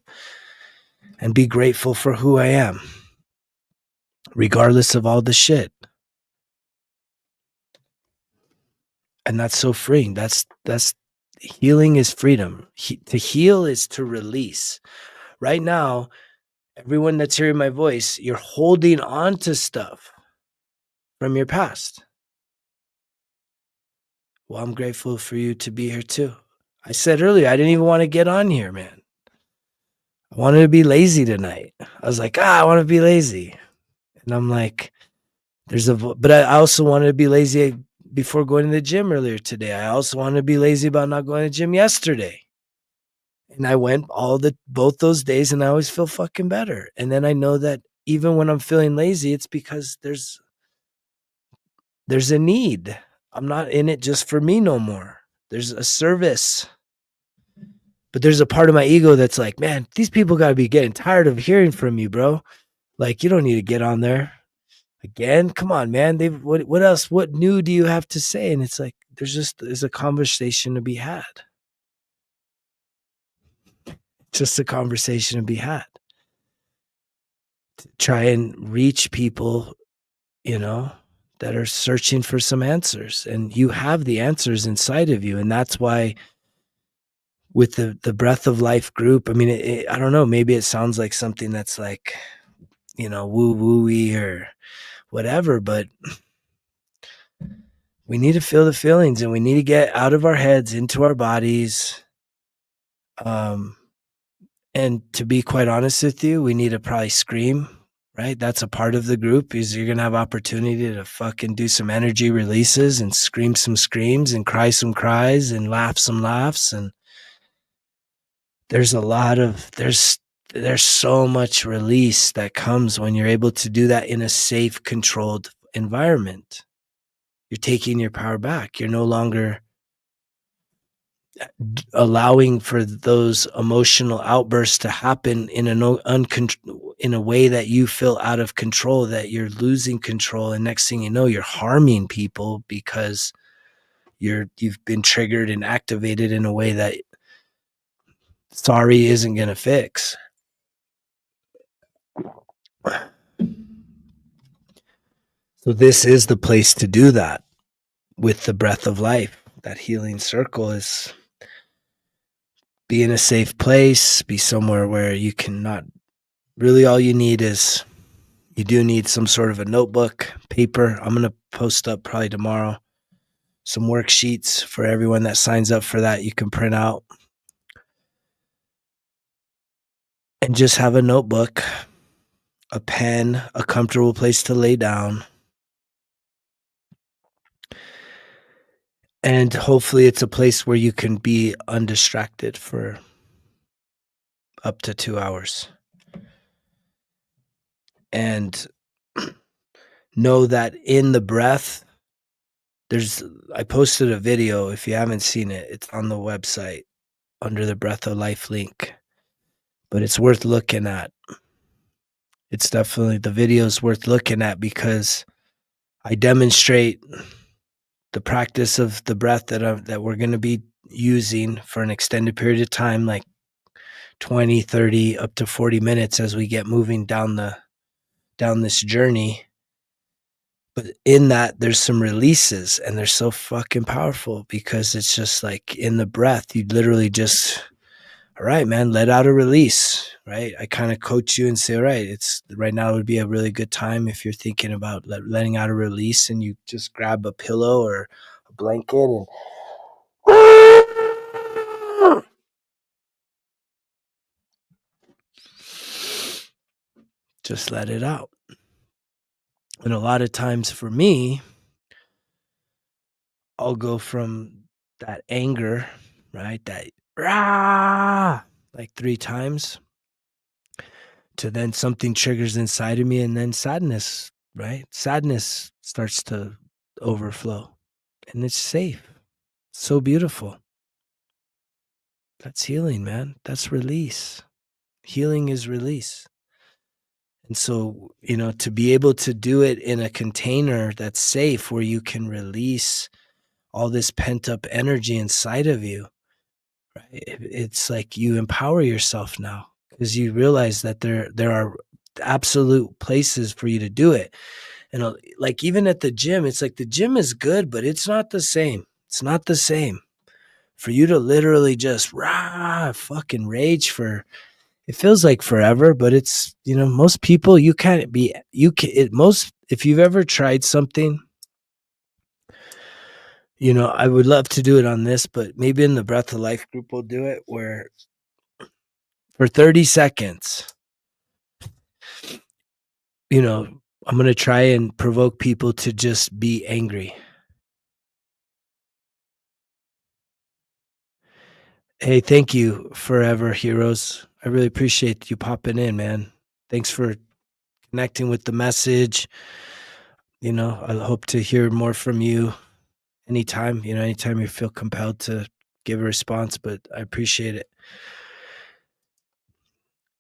and be grateful for who I am, regardless of all the shit. And that's so freeing. That's healing is freedom. To heal is to release. Right now, everyone that's hearing my voice, you're holding on to stuff from your past. Well, I'm grateful for you to be here too. I said earlier, I didn't even want to get on here, man. I wanted to be lazy tonight. I was like, I want to be lazy. And I'm like, but I also wanted to be lazy before going to the gym earlier today. I also wanted to be lazy about not going to the gym yesterday. And I went both those days, and I always feel fucking better. And then I know that even when I'm feeling lazy, it's because there's a need. I'm not in it just for me no more. There's a service. But there's a part of my ego that's like, man, these people got to be getting tired of hearing from you, bro. Like, you don't need to get on there again. Come on, man. What else? What new do you have to say? And it's like, there's a conversation to be had. Just a conversation to be had. To try and reach people, that are searching for some answers, and you have the answers inside of you. And that's why with the Breath of Life group, I mean, I don't know, maybe it sounds like something that's like, woo wooey or whatever, but we need to feel the feelings, and we need to get out of our heads into our bodies. And to be quite honest with you, we need to probably scream, right? That's a part of the group, is you're going to have opportunity to fucking do some energy releases and scream some screams and cry some cries and laugh some laughs. And there's there's so much release that comes when you're able to do that in a safe, controlled environment. You're taking your power back. You're no longer allowing for those emotional outbursts to happen in in a way that you feel out of control, that you're losing control, and next thing you know, you're harming people because you've been triggered and activated in a way that sorry isn't going to fix. So this is the place to do that with the breath of life. That healing circle is be in a safe place, be somewhere where you can not really, all you need is you do need some sort of a notebook, paper. I'm going to post up probably tomorrow some worksheets for everyone that signs up for that. You can print out and just have a notebook, a pen, a comfortable place to lay down. And hopefully it's a place where you can be undistracted for up to 2 hours. And know that in the breath, I posted a video. If you haven't seen it, it's on the website under the Breath of Life link. But it's worth looking at. It's definitely, the video is worth looking at because I demonstrate the practice of the breath that we're going to be using for an extended period of time, like 20, 30, up to 40 minutes as we get moving down this journey. But in that, there's some releases, and they're so fucking powerful because it's just like in the breath, you literally just, all right, man, let out a release, right? I kind of coach you and say, all right, it's right now would be a really good time if you're thinking about letting out a release, and you just grab a pillow or a blanket and just let it out. And a lot of times for me, I'll go from that anger, right? That rah, like 3 times to then something triggers inside of me, and then sadness, right? Sadness starts to overflow, and it's safe. So beautiful. That's healing, man. That's release. Healing is release. And so, to be able to do it in a container that's safe where you can release all this pent up energy inside of you, right? It's like you empower yourself now because you realize that there are absolute places for you to do it. And like even at the gym, it's like the gym is good, but it's not the same. It's not the same. For you to literally just fucking rage for, it feels like forever, but it's, most people, you can't be, if you've ever tried something, I would love to do it on this, but maybe in the Breath of Life group, we'll do it where for 30 seconds, I'm going to try and provoke people to just be angry. Hey, thank you, Forever Heroes. I really appreciate you popping in, man. Thanks for connecting with the message. I hope to hear more from you anytime, anytime you feel compelled to give a response, but I appreciate it.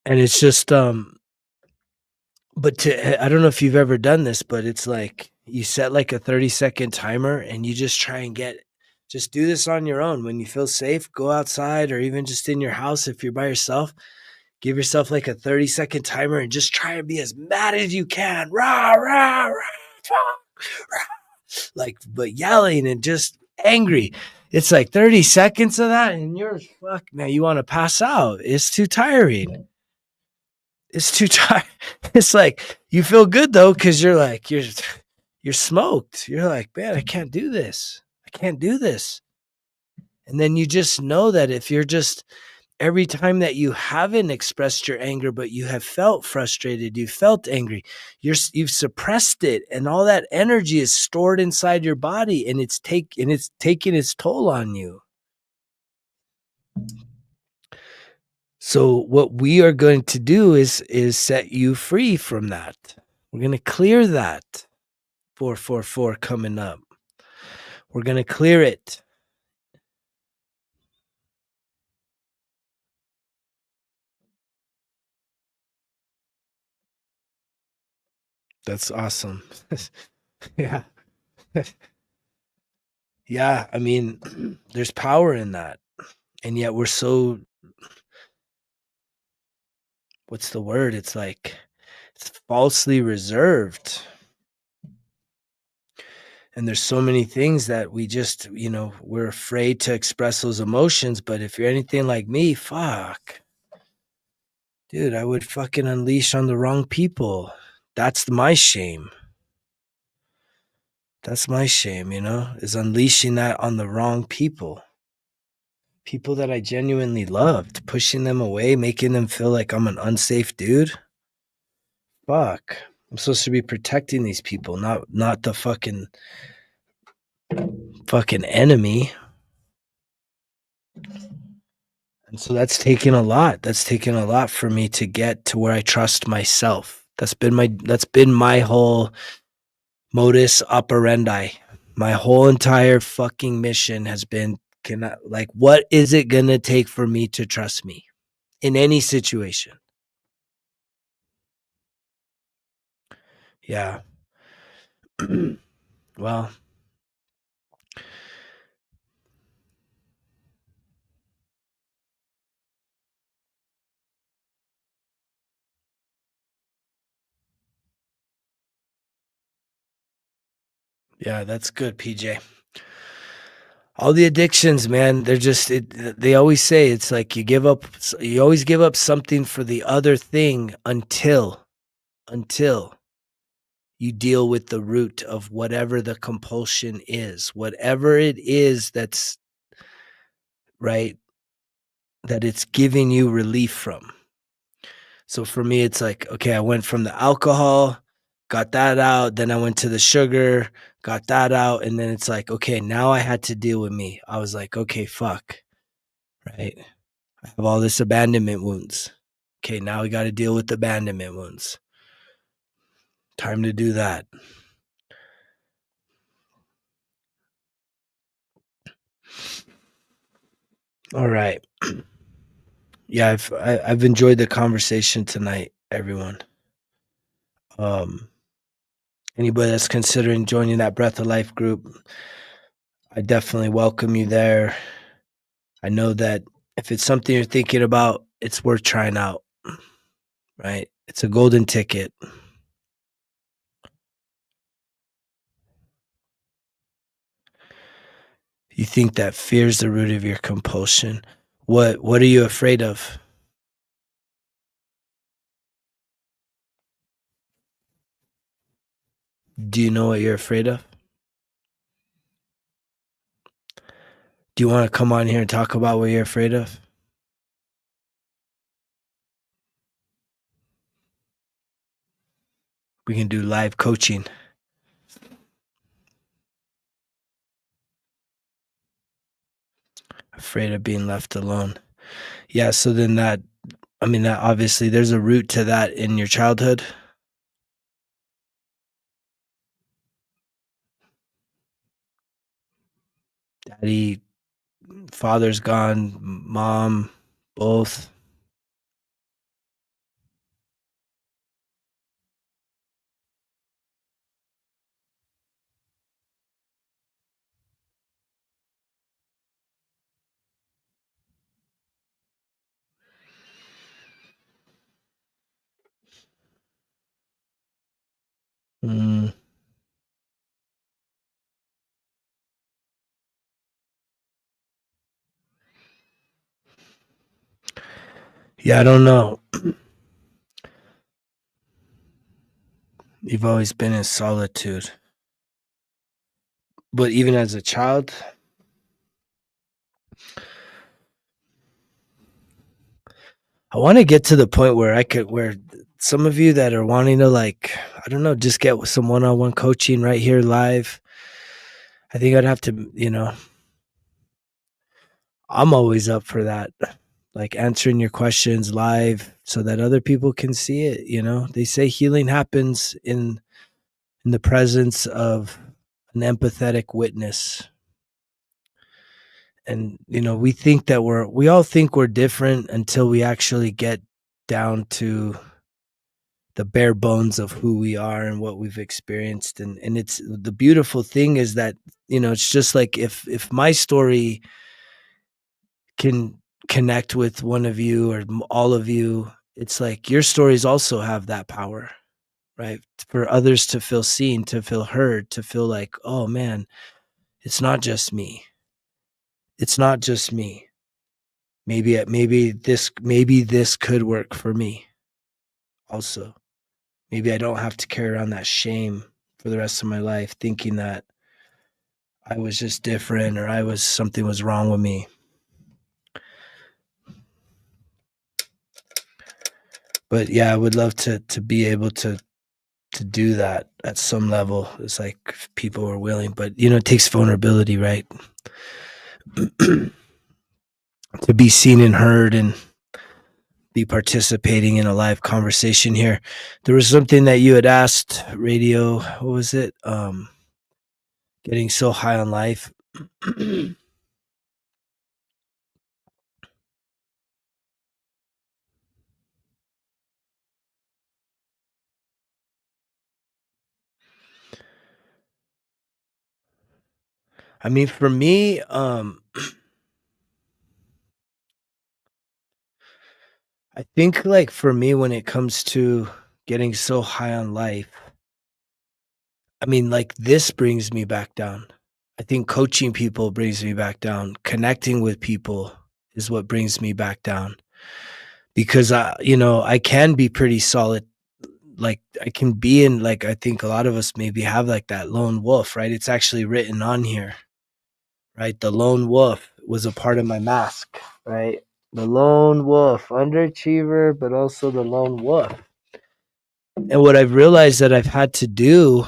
And it's just, but I don't know if you've ever done this, but it's like you set like a 30-second timer and you just try and just do this on your own. When you feel safe, go outside or even just in your house. If you're by yourself, give yourself like a 30-second timer and just try and be as mad as you can. Rah, rah, rah, rah, like, but yelling and just angry. It's like 30 seconds of that and you're man, you want to pass out. It's too tiring. It's too tired. It's like you feel good though, because you're smoked. You're like, man, I can't do this. I can't do this. And then you just know that if you're just every time that you haven't expressed your anger, but you have felt frustrated, you felt angry, you've suppressed it, and all that energy is stored inside your body, and it's taking its toll on you. So what we are going to do is set you free from that. We're going to clear that 444 coming up. We're going to clear it. That's awesome. Yeah. Yeah, I mean, there's power in that. And yet we're so, what's the word? It's like it's falsely reserved. And there's so many things that we just, we're afraid to express those emotions. But if you're anything like me, fuck, dude, I would fucking unleash on the wrong people. That's my shame. That's my shame, is unleashing that on the wrong people. People that I genuinely loved, pushing them away, making them feel like I'm an unsafe dude. Fuck. I'm supposed to be protecting these people, not the fucking enemy. And so that's taken a lot. That's taken a lot for me to get to where I trust myself. That's been my whole modus operandi. My whole entire fucking mission has been what is it going to take for me to trust me in any situation? Yeah. Well, yeah, that's good, PJ. All the addictions, man, they always say it's like you always give up something for the other thing until you deal with the root of whatever the compulsion is, whatever it is that's right, that it's giving you relief from. So for me, it's like, okay, I went from the alcohol, got that out. Then I went to the sugar, got that out. And then it's like, okay, now I had to deal with me. I was like, okay, fuck. Right. I have all this abandonment wounds. Okay, now we got to deal with the abandonment wounds. Time to do that. All right. Yeah, I've enjoyed the conversation tonight, everyone. Anybody that's considering joining that Breath of Life group, I definitely welcome you there. I know that if it's something you're thinking about, it's worth trying out, right? It's a golden ticket. You think that fear is the root of your compulsion. What are you afraid of? Do you know what you're afraid of? Do you want to come on here and talk about what you're afraid of? We can do live coaching. Afraid of being left alone. Yeah, so then that obviously there's a root to that in your childhood. Daddy, father's gone, mom, both. Mm, yeah, I don't know. You've always been in solitude. But even as a child, I want to get to the point where some of you that are wanting to, like, I don't know, just get some one-on-one coaching right here live. I think I'd have to, I'm always up for that. like answering your questions live so that other people can see it. They say healing happens in the presence of an empathetic witness. And we all think we're different until we actually get down to the bare bones of who we are and what we've experienced. And it's the beautiful thing is that it's just like if my story can connect with one of you or all of you, it's like your stories also have that power, right? For others to feel seen, to feel heard, to feel like, oh man, it's not just me. It's not just me. Maybe this could work for me also. Maybe I don't have to carry around that shame for the rest of my life, thinking that I was just different or something was wrong with me. But yeah, I would love to be able to do that at some level. It's like if people are willing, but it takes vulnerability, right? To be seen and heard and be participating in a live conversation here. There was something that you had asked, radio. What was it? Getting so high on life. I mean, for me, I think like for me, when it comes to getting so high on life, I mean, like this brings me back down. I think coaching people brings me back down. Connecting with people is what brings me back down because I can be pretty solid. Like I can be in like I think a lot of us maybe have like that lone wolf, right? It's actually written on here, right? The lone wolf was a part of my mask, right? The lone wolf, underachiever, but also the lone wolf. And what I've realized that I've had to do,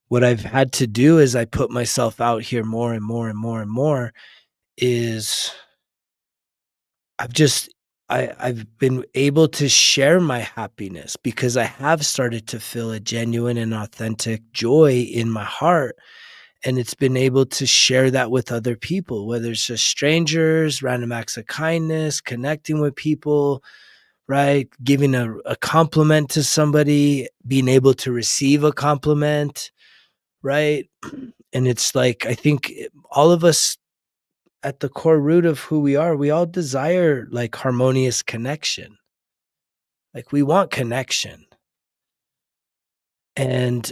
what I've had to do is I put myself out here more and more and more and more is I've just I've been able to share my happiness because I have started to feel a genuine and authentic joy in my heart. And it's been able to share that with other people, whether it's just strangers, random acts of kindness, connecting with people, right? Giving a compliment to somebody, being able to receive a compliment, right? And it's like, I think all of us at the core root of who we are, we all desire like harmonious connection. Like we want connection. And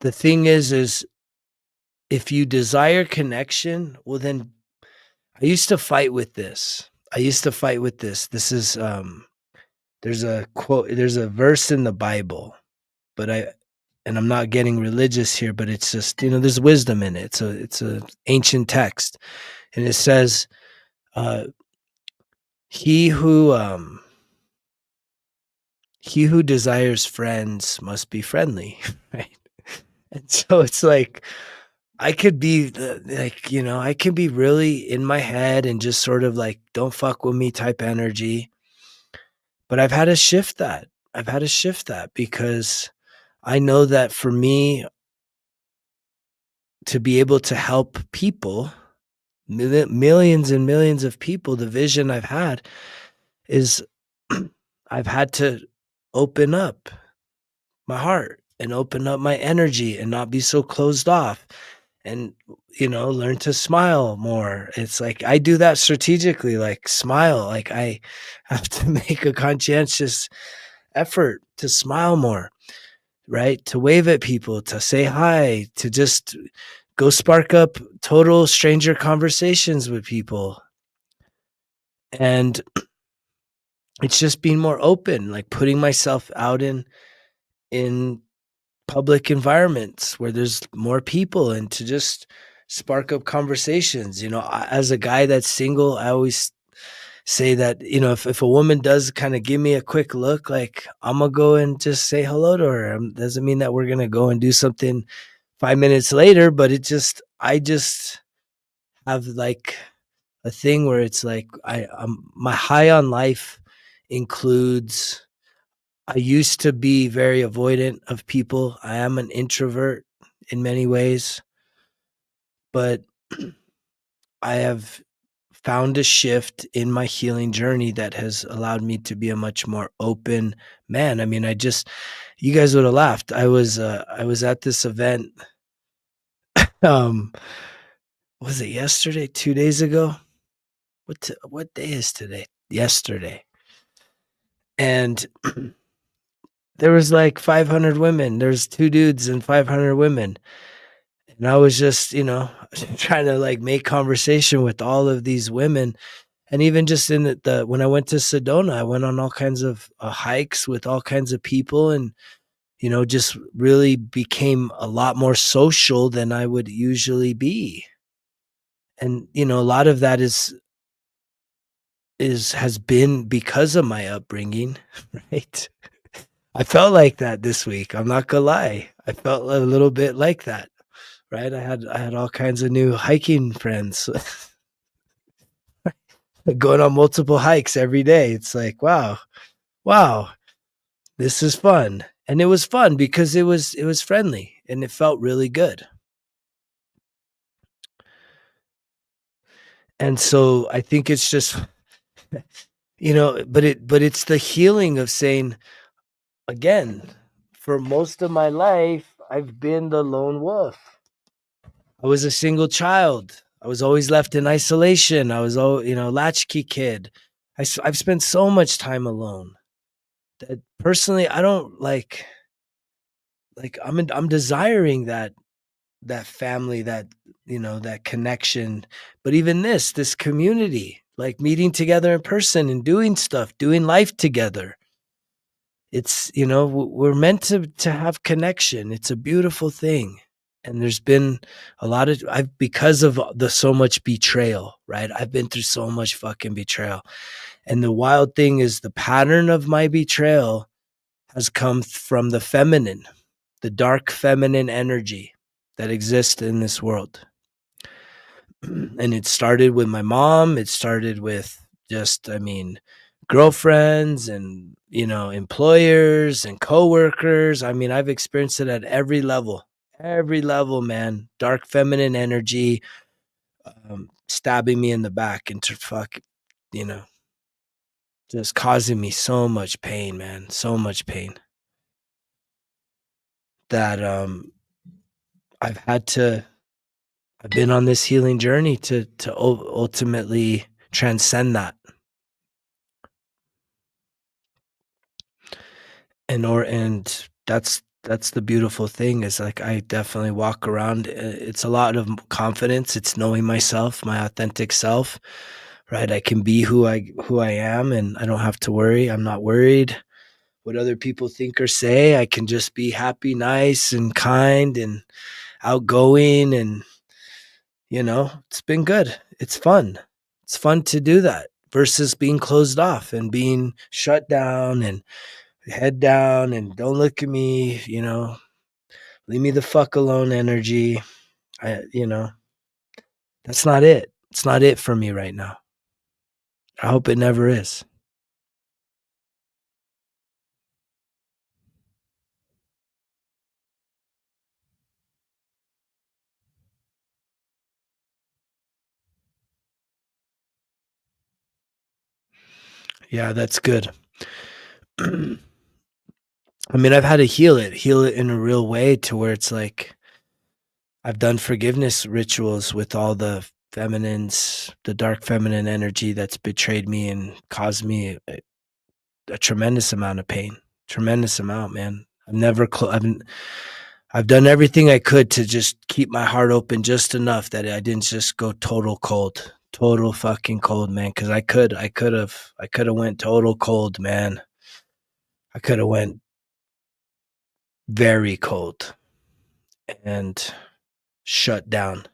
the thing is if you desire connection, well then I used to fight with this. This is there's a quote, there's a verse in the Bible, but I'm not getting religious here, but it's just, there's wisdom in it. So it's a ancient text. And it says, uh he who he who desires friends must be friendly, right? And so it's like I could be like, I could be really in my head and just sort of like, don't fuck with me type energy. But I've had to shift that. I've had to shift that because I know that for me to be able to help people, millions and millions of people, the vision I've had is I've had to open up my heart and open up my energy and not be so closed off and learn to smile more. It's like I do that strategically, like smile, like I have to make a conscientious effort to smile more, right? To wave at people, to say hi, to just go spark up total stranger conversations with people. And it's just being more open, like putting myself out in public environments where there's more people and to just spark up conversations. As a guy that's single, I always say that, if a woman does kind of give me a quick look, like I'm gonna go and just say hello to her. Doesn't mean that we're gonna go and do something 5 minutes later, but I just have like a thing where it's like my high on life includes, I used to be very avoidant of people. I am an introvert in many ways, but I have found a shift in my healing journey that has allowed me to be a much more open man. I mean, you guys would have laughed. I was at this event. Um, was it yesterday? 2 days ago? What day is today? Yesterday, and there was like 500 women. There's two dudes and 500 women, and I was just, trying to like make conversation with all of these women. And even just in the when I went to Sedona, I went on all kinds of hikes with all kinds of people, and just really became a lot more social than I would usually be. And a lot of that has been because of my upbringing, right? I felt like that this week. I'm not gonna lie. I felt a little bit like that, right? I had all kinds of new hiking friends going on multiple hikes every day. It's like, wow, this is fun. And it was fun because it was friendly and it felt really good. And so I think it's just but it's the healing of saying, again, for most of my life I've been the lone wolf. I was a single child. I was always left in isolation. I was latchkey kid. I've spent so much time alone that personally I don't like I'm desiring that family, that connection. But even this community, like meeting together in person and doing stuff, doing life together. It's, we're meant to have connection. It's a beautiful thing. And there's been a lot of I've because of the so much betrayal, right? I've been through so much fucking betrayal. And the wild thing is the pattern of my betrayal has come from the feminine, the dark feminine energy that exists in this world. And it started with my mom. It started with just, girlfriends and, employers and coworkers. I mean, I've experienced it at every level, man. Dark feminine energy, stabbing me in the back and you know, just causing me so much pain, man. So much pain that, I've had to, I've been on this healing journey to ultimately transcend that. And that's the beautiful thing is like I definitely walk around. It's a lot of confidence. It's knowing myself, my authentic self, right? I can be who I am, and I don't have to worry. I'm not worried what other people think or say. I can just be happy, nice, and kind, and outgoing, and it's been good. It's fun. It's fun to do that versus being closed off and being shut down and head down and don't look at me, leave me the fuck alone energy. That's not it. It's not it for me right now. I hope it never is. Yeah, that's good. I've had to heal it in a real way to where it's like I've done forgiveness rituals with all the dark feminine energy that's betrayed me and caused me a tremendous amount of pain. Tremendous amount, man. I've done everything I could to just keep my heart open just enough that I didn't just go total cold. Total fucking cold, man, cuz I could have went total cold, man. I could have went very cold and shut down.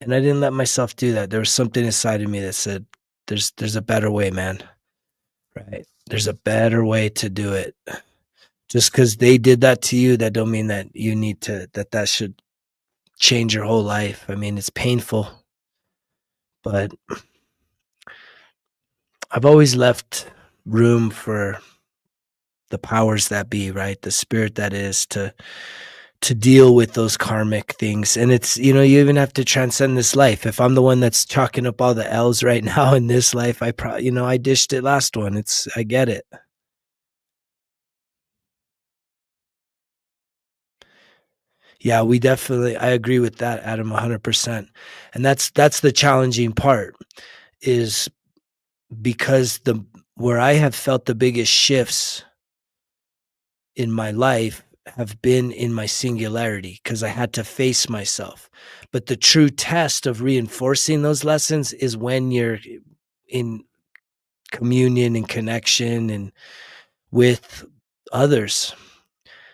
And I didn't let myself do that. There was something inside of me that said there's a better way, man. Right? There's a better way to do it. Just cuz they did that to you, that don't mean that you need to that should change your whole life. It's painful, but I've always left room for the powers that be, right? The spirit that is to deal with those karmic things. And it's, you even have to transcend this life. If I'm the one that's chalking up all the L's right now in this life, I probably, I dished it last one. I get it. Yeah, I agree with that, Adam, 100%. And that's the challenging part is because where I have felt the biggest shifts in my life have been in my singularity because I had to face myself. But the true test of reinforcing those lessons is when you're in communion and connection and with others.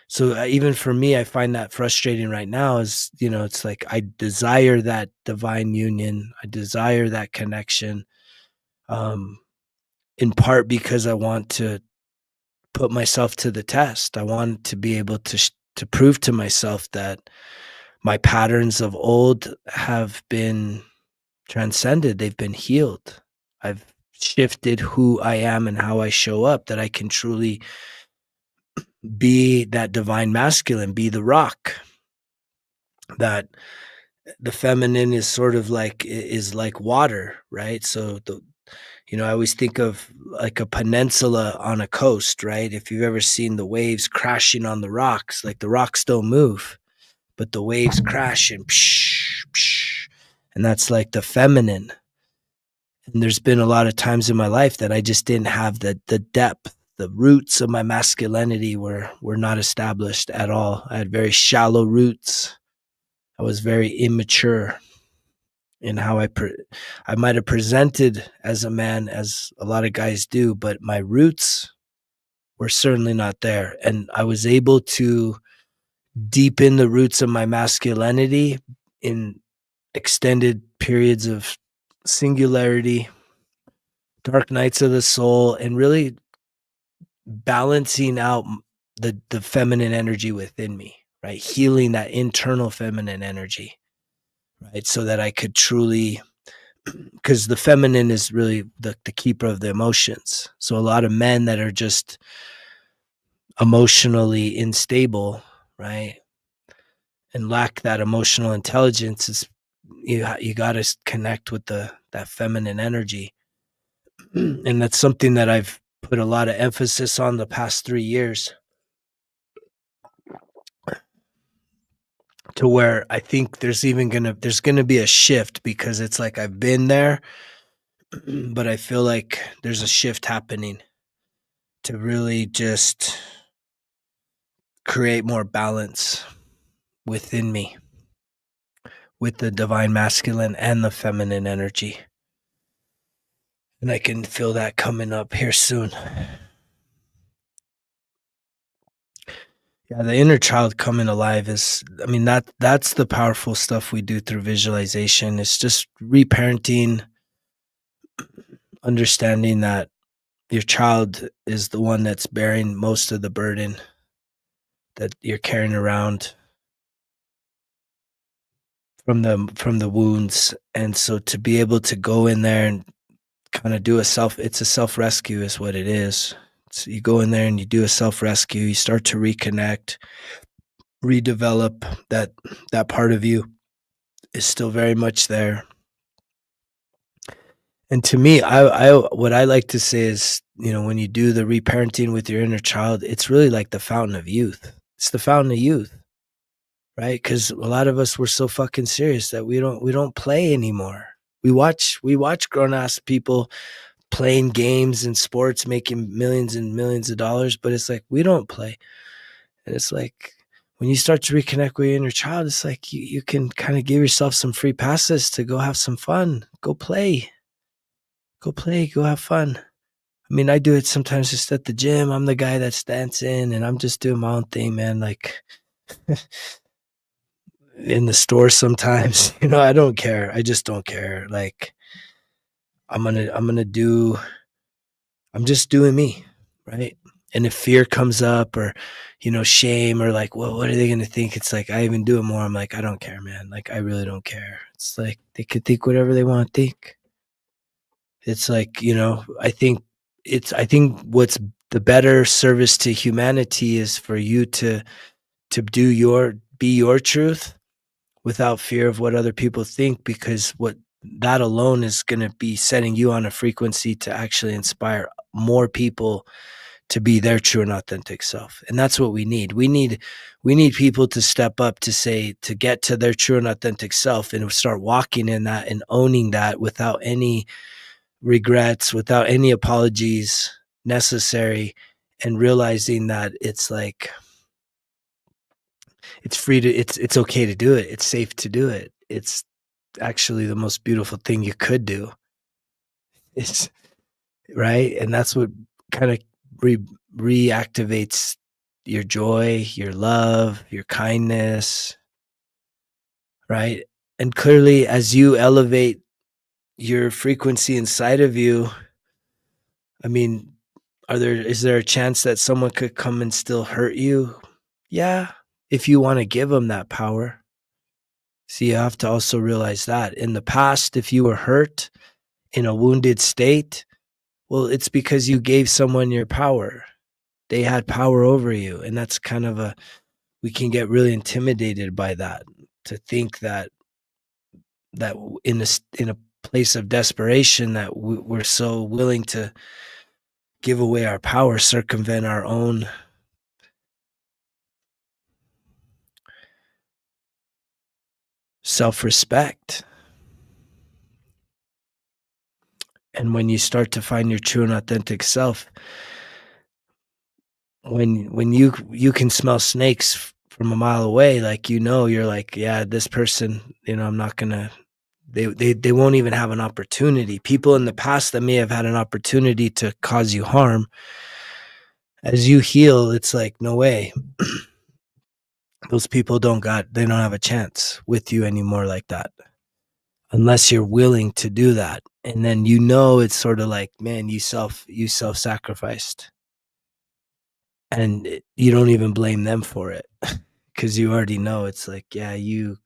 So even for me, I find that frustrating right now is, it's like I desire that divine union. I desire that connection, um, in part because I want to put myself to the test. I want to be able to prove to myself that my patterns of old have been transcended. They've been healed. I've shifted who I am and how I show up, that I can truly be that divine masculine, be the rock, that the feminine is sort of like water, right? So I always think of like a peninsula on a coast, right? If you've ever seen the waves crashing on the rocks, like the rocks don't move, but the waves crash and psh, psh, and that's like the feminine. And there's been a lot of times in my life that I just didn't have the depth. The roots of my masculinity were not established at all. I had very shallow roots. I was very immature in how I might have presented as a man, as a lot of guys do, but my roots were certainly not there. And I was able to deepen the roots of my masculinity in extended periods of singularity, dark nights of the soul, and really balancing out the feminine energy within me, right? Healing that internal feminine energy, right? So that I could truly, because the feminine is really the keeper of the emotions. So a lot of men that are just emotionally unstable, right, and lack that emotional intelligence, is you got to connect with that feminine energy. And that's something that I've put a lot of emphasis on the past 3 years, to where I think there's going to be a shift, because it's like I've been there, but I feel like there's a shift happening to really just create more balance within me with the divine masculine and the feminine energy. And I can feel that coming up here soon. Yeah, the inner child coming alive that's the powerful stuff we do through visualization. It's just reparenting, understanding that your child is the one that's bearing most of the burden that you're carrying around from the wounds. And so to be able to go in there and kind of do it's a self rescue is what it is. So you go in there and you do a self rescue, you start to reconnect, redevelop that part of you is still very much there. And to me, I what I like to say is, when you do the reparenting with your inner child, it's really like the fountain of youth. It's the fountain of youth, right? Because a lot of us, we're so fucking serious that we don't play anymore. We watch grown ass people playing games and sports, making millions and millions of dollars, but it's like we don't play. And it's like when you start to reconnect with your inner child, it's like you can kind of give yourself some free passes to go have some fun, go play, go have fun. I mean, I do it sometimes just at the gym. I'm the guy that's dancing and I'm just doing my own thing, man. Like in the store sometimes, I don't care. I just don't care. Like I'm just doing me, right? And if fear comes up, or, shame, or like, well, what are they going to think? It's like, I even do it more. I'm like, I don't care, man. Like, I really don't care. It's like, they could think whatever they want to think. It's like, I think what's the better service to humanity is for you to be your truth without fear of what other people think, because what that alone is going to be setting you on a frequency to actually inspire more people to be their true and authentic self. And that's what we need. We need people to step up to get to their true and authentic self and start walking in that and owning that without any regrets, without any apologies necessary, and realizing that it's like it's okay to do it. It's safe to do it. It's actually the most beautiful thing you could do. It's right. And that's what kind of re- reactivates your joy, your love, your kindness, right? And clearly, as you elevate your frequency inside of you, I mean, is there a chance that someone could come and still hurt you? Yeah, if you want to give them that power. So you have to also realize that in the past, if you were hurt in a wounded state, well, it's because you gave someone your power. They had power over you. And that's kind of we can get really intimidated by that, to think that in a place of desperation that we're so willing to give away our power, circumvent our own self-respect. And when you start to find your true and authentic self, when you can smell snakes from a mile away, like, you're like, yeah, this person, I'm not gonna they won't even have an opportunity. People in the past that may have had an opportunity to cause you harm, as you heal, it's like, no way. Those people they don't have a chance with you anymore like that, unless you're willing to do that. And then it's sort of like, man, you self-sacrificed, and you don't even blame them for it, because you already know. It's like, yeah, you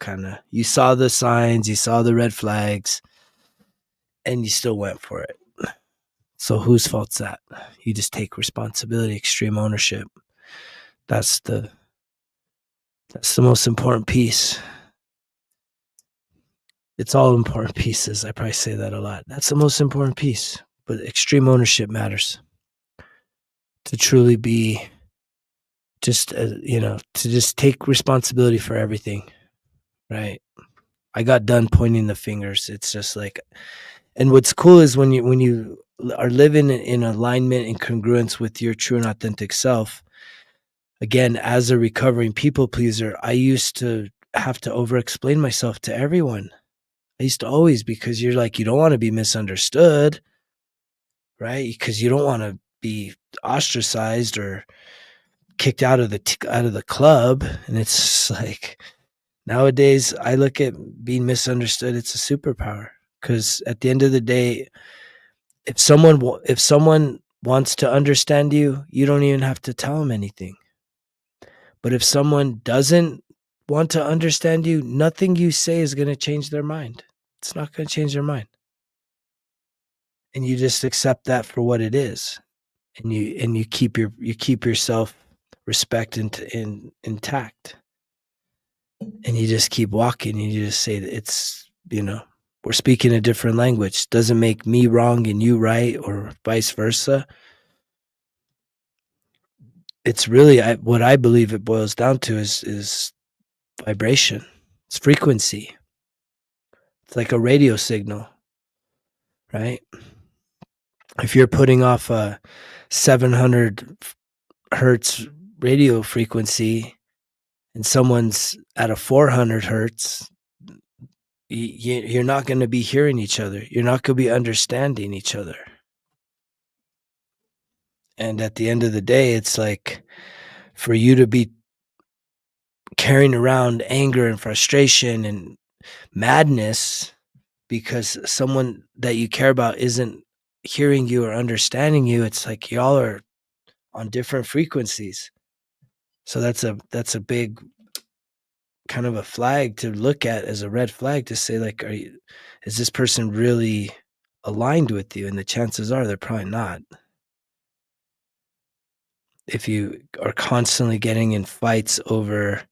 saw the signs, you saw the red flags, and you still went for it. So whose fault's that? You just take responsibility, extreme ownership. That's the most important piece. It's all important pieces. I probably say that a lot. That's the most important piece. But extreme ownership matters, to truly be just, to just take responsibility for everything, right? I got done pointing the fingers. It's just like, and what's cool is when you are living in alignment and congruence with your true and authentic self. Again, as a recovering people pleaser, I used to have to over explain myself to everyone. I used to always, because you're like, you don't want to be misunderstood, right? Because you don't want to be ostracized or kicked out of the club. And it's like, nowadays I look at being misunderstood, it's a superpower, because at the end of the day, if someone wants to understand you, you don't even have to tell them anything. But if someone doesn't want to understand you, nothing you say is going to change their mind. It's not going to change their mind. And you just accept that for what it is. And you keep yourself respect intact. And you just keep walking, and you just say that we're speaking a different language. Doesn't make me wrong and you right, or vice versa. It's really, what I believe it boils down to is vibration. It's frequency. It's like a radio signal, right? If you're putting off a 700 hertz radio frequency and someone's at a 400 hertz, you're not going to be hearing each other. You're not going to be understanding each other. And at the end of the day, it's like, for you to be carrying around anger and frustration and madness because someone that you care about isn't hearing you or understanding you, it's like y'all are on different frequencies. So that's a big kind of a flag to look at, as a red flag, to say, like, is this person really aligned with you, and the chances are they're probably not. If you are constantly getting in fights over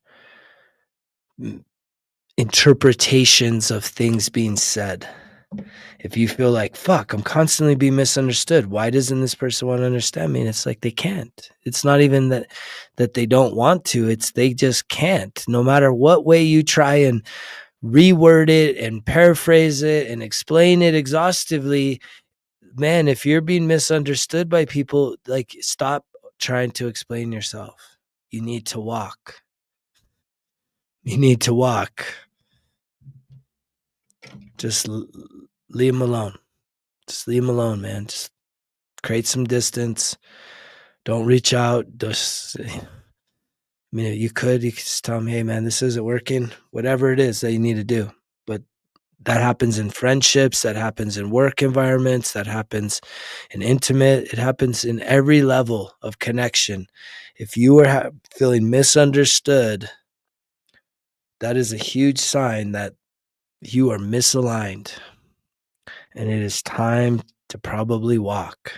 interpretations of things being said, if you feel like, fuck, I'm constantly being misunderstood, why doesn't this person want to understand me? And it's like, they can't. It's not even that they don't want to, it's they just can't. No matter what way you try and reword it and paraphrase it and explain it exhaustively, man, if you're being misunderstood by people, like, stop trying to explain yourself. You need to walk. You need to walk. Just leave them alone. Just leave them alone, man. Just create some distance. Don't reach out. Just, I mean, you could just tell them, hey, man, this isn't working. Whatever it is that you need to do. But that happens in friendships. That happens in work environments. That happens in intimate. It happens in every level of connection. If you are feeling misunderstood, that is a huge sign that you are misaligned. And it is time to probably walk.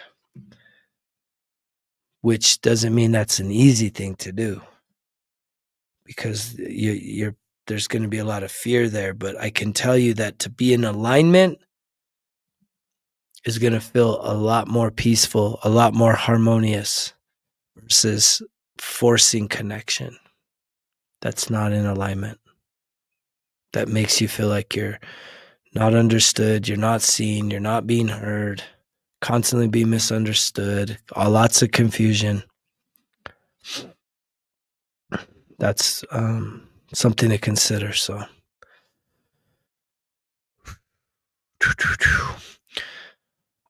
Which doesn't mean that's an easy thing to do, because there's going to be a lot of fear there. But I can tell you that to be in alignment is going to feel a lot more peaceful, a lot more harmonious versus forcing connection. That's not in alignment. That makes you feel like you're not understood, you're not seen, you're not being heard, constantly being misunderstood, lots of confusion. That's something to consider. So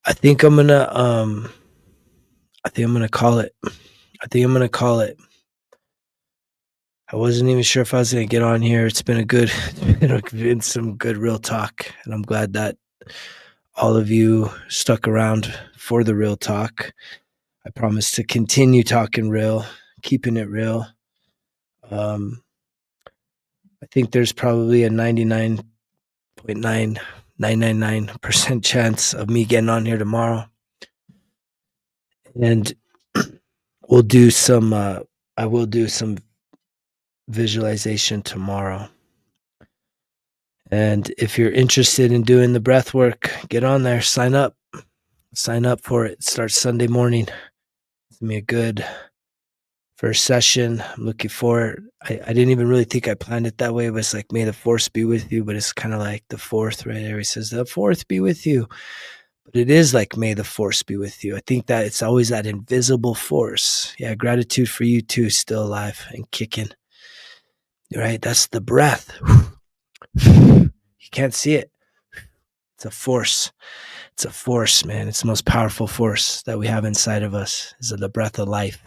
I think I'm gonna call it. I wasn't even sure if I was gonna get on here. It's been been some good real talk, and I'm glad that all of you stuck around for the real talk. I promise to continue talking real, keeping it real. I think there's probably a 99.9999% chance of me getting on here tomorrow. And we'll do some, I will do some visualization tomorrow. And if you're interested in doing the breath work, get on there, sign up for it. It starts Sunday morning. It's gonna be a good first session. I'm looking forward. I didn't even really think I planned it that way. It was like, may the force be with you, but it's kind of like the fourth right there. He says, the fourth be with you. But it is like, may the force be with you. I think that it's always that invisible force. Yeah, gratitude for you too, still alive and kicking. Right? That's the breath. You can't see it. It's a force. It's a force, man. It's the most powerful force that we have inside of us, is the breath of life.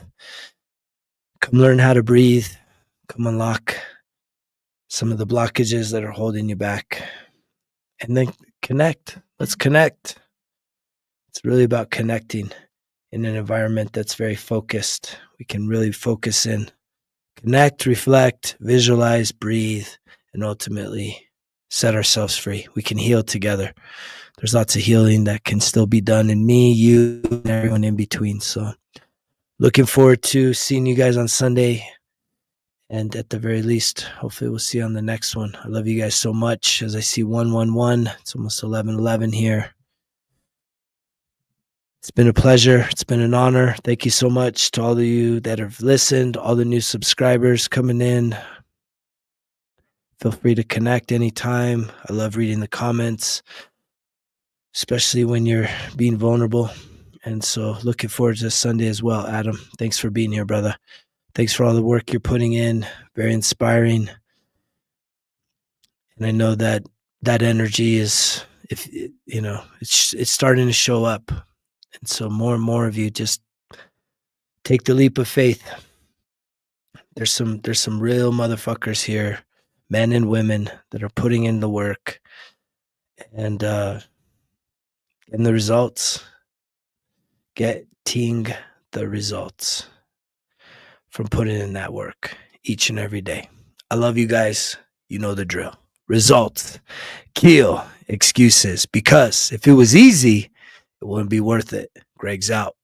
Come learn how to breathe. Come unlock some of the blockages that are holding you back. And then connect. Let's connect. It's really about connecting in an environment that's very focused. We can really focus in, connect, reflect, visualize, breathe, and ultimately set ourselves free. We can heal together. There's lots of healing that can still be done in me, you, and everyone in between. So looking forward to seeing you guys on Sunday. And at the very least, hopefully we'll see you on the next one. I love you guys so much. As I see 111, it's almost 11:11 here. It's been a pleasure. It's been an honor. Thank you so much to all of you that have listened, all the new subscribers coming in. Feel free to connect anytime. I love reading the comments, especially when you're being vulnerable. And so looking forward to Sunday as well. Adam, thanks for being here, brother. Thanks for all the work you're putting in. Very inspiring. And I know that energy is, it's starting to show up. And so more and more of you just take the leap of faith. There's some real motherfuckers here, men and women, that are putting in the work and the results. Getting the results from putting in that work each and every day. I love you guys. You know the drill. Results. Kill. excuses, because if it was easy, it wouldn't be worth it. Greg's out.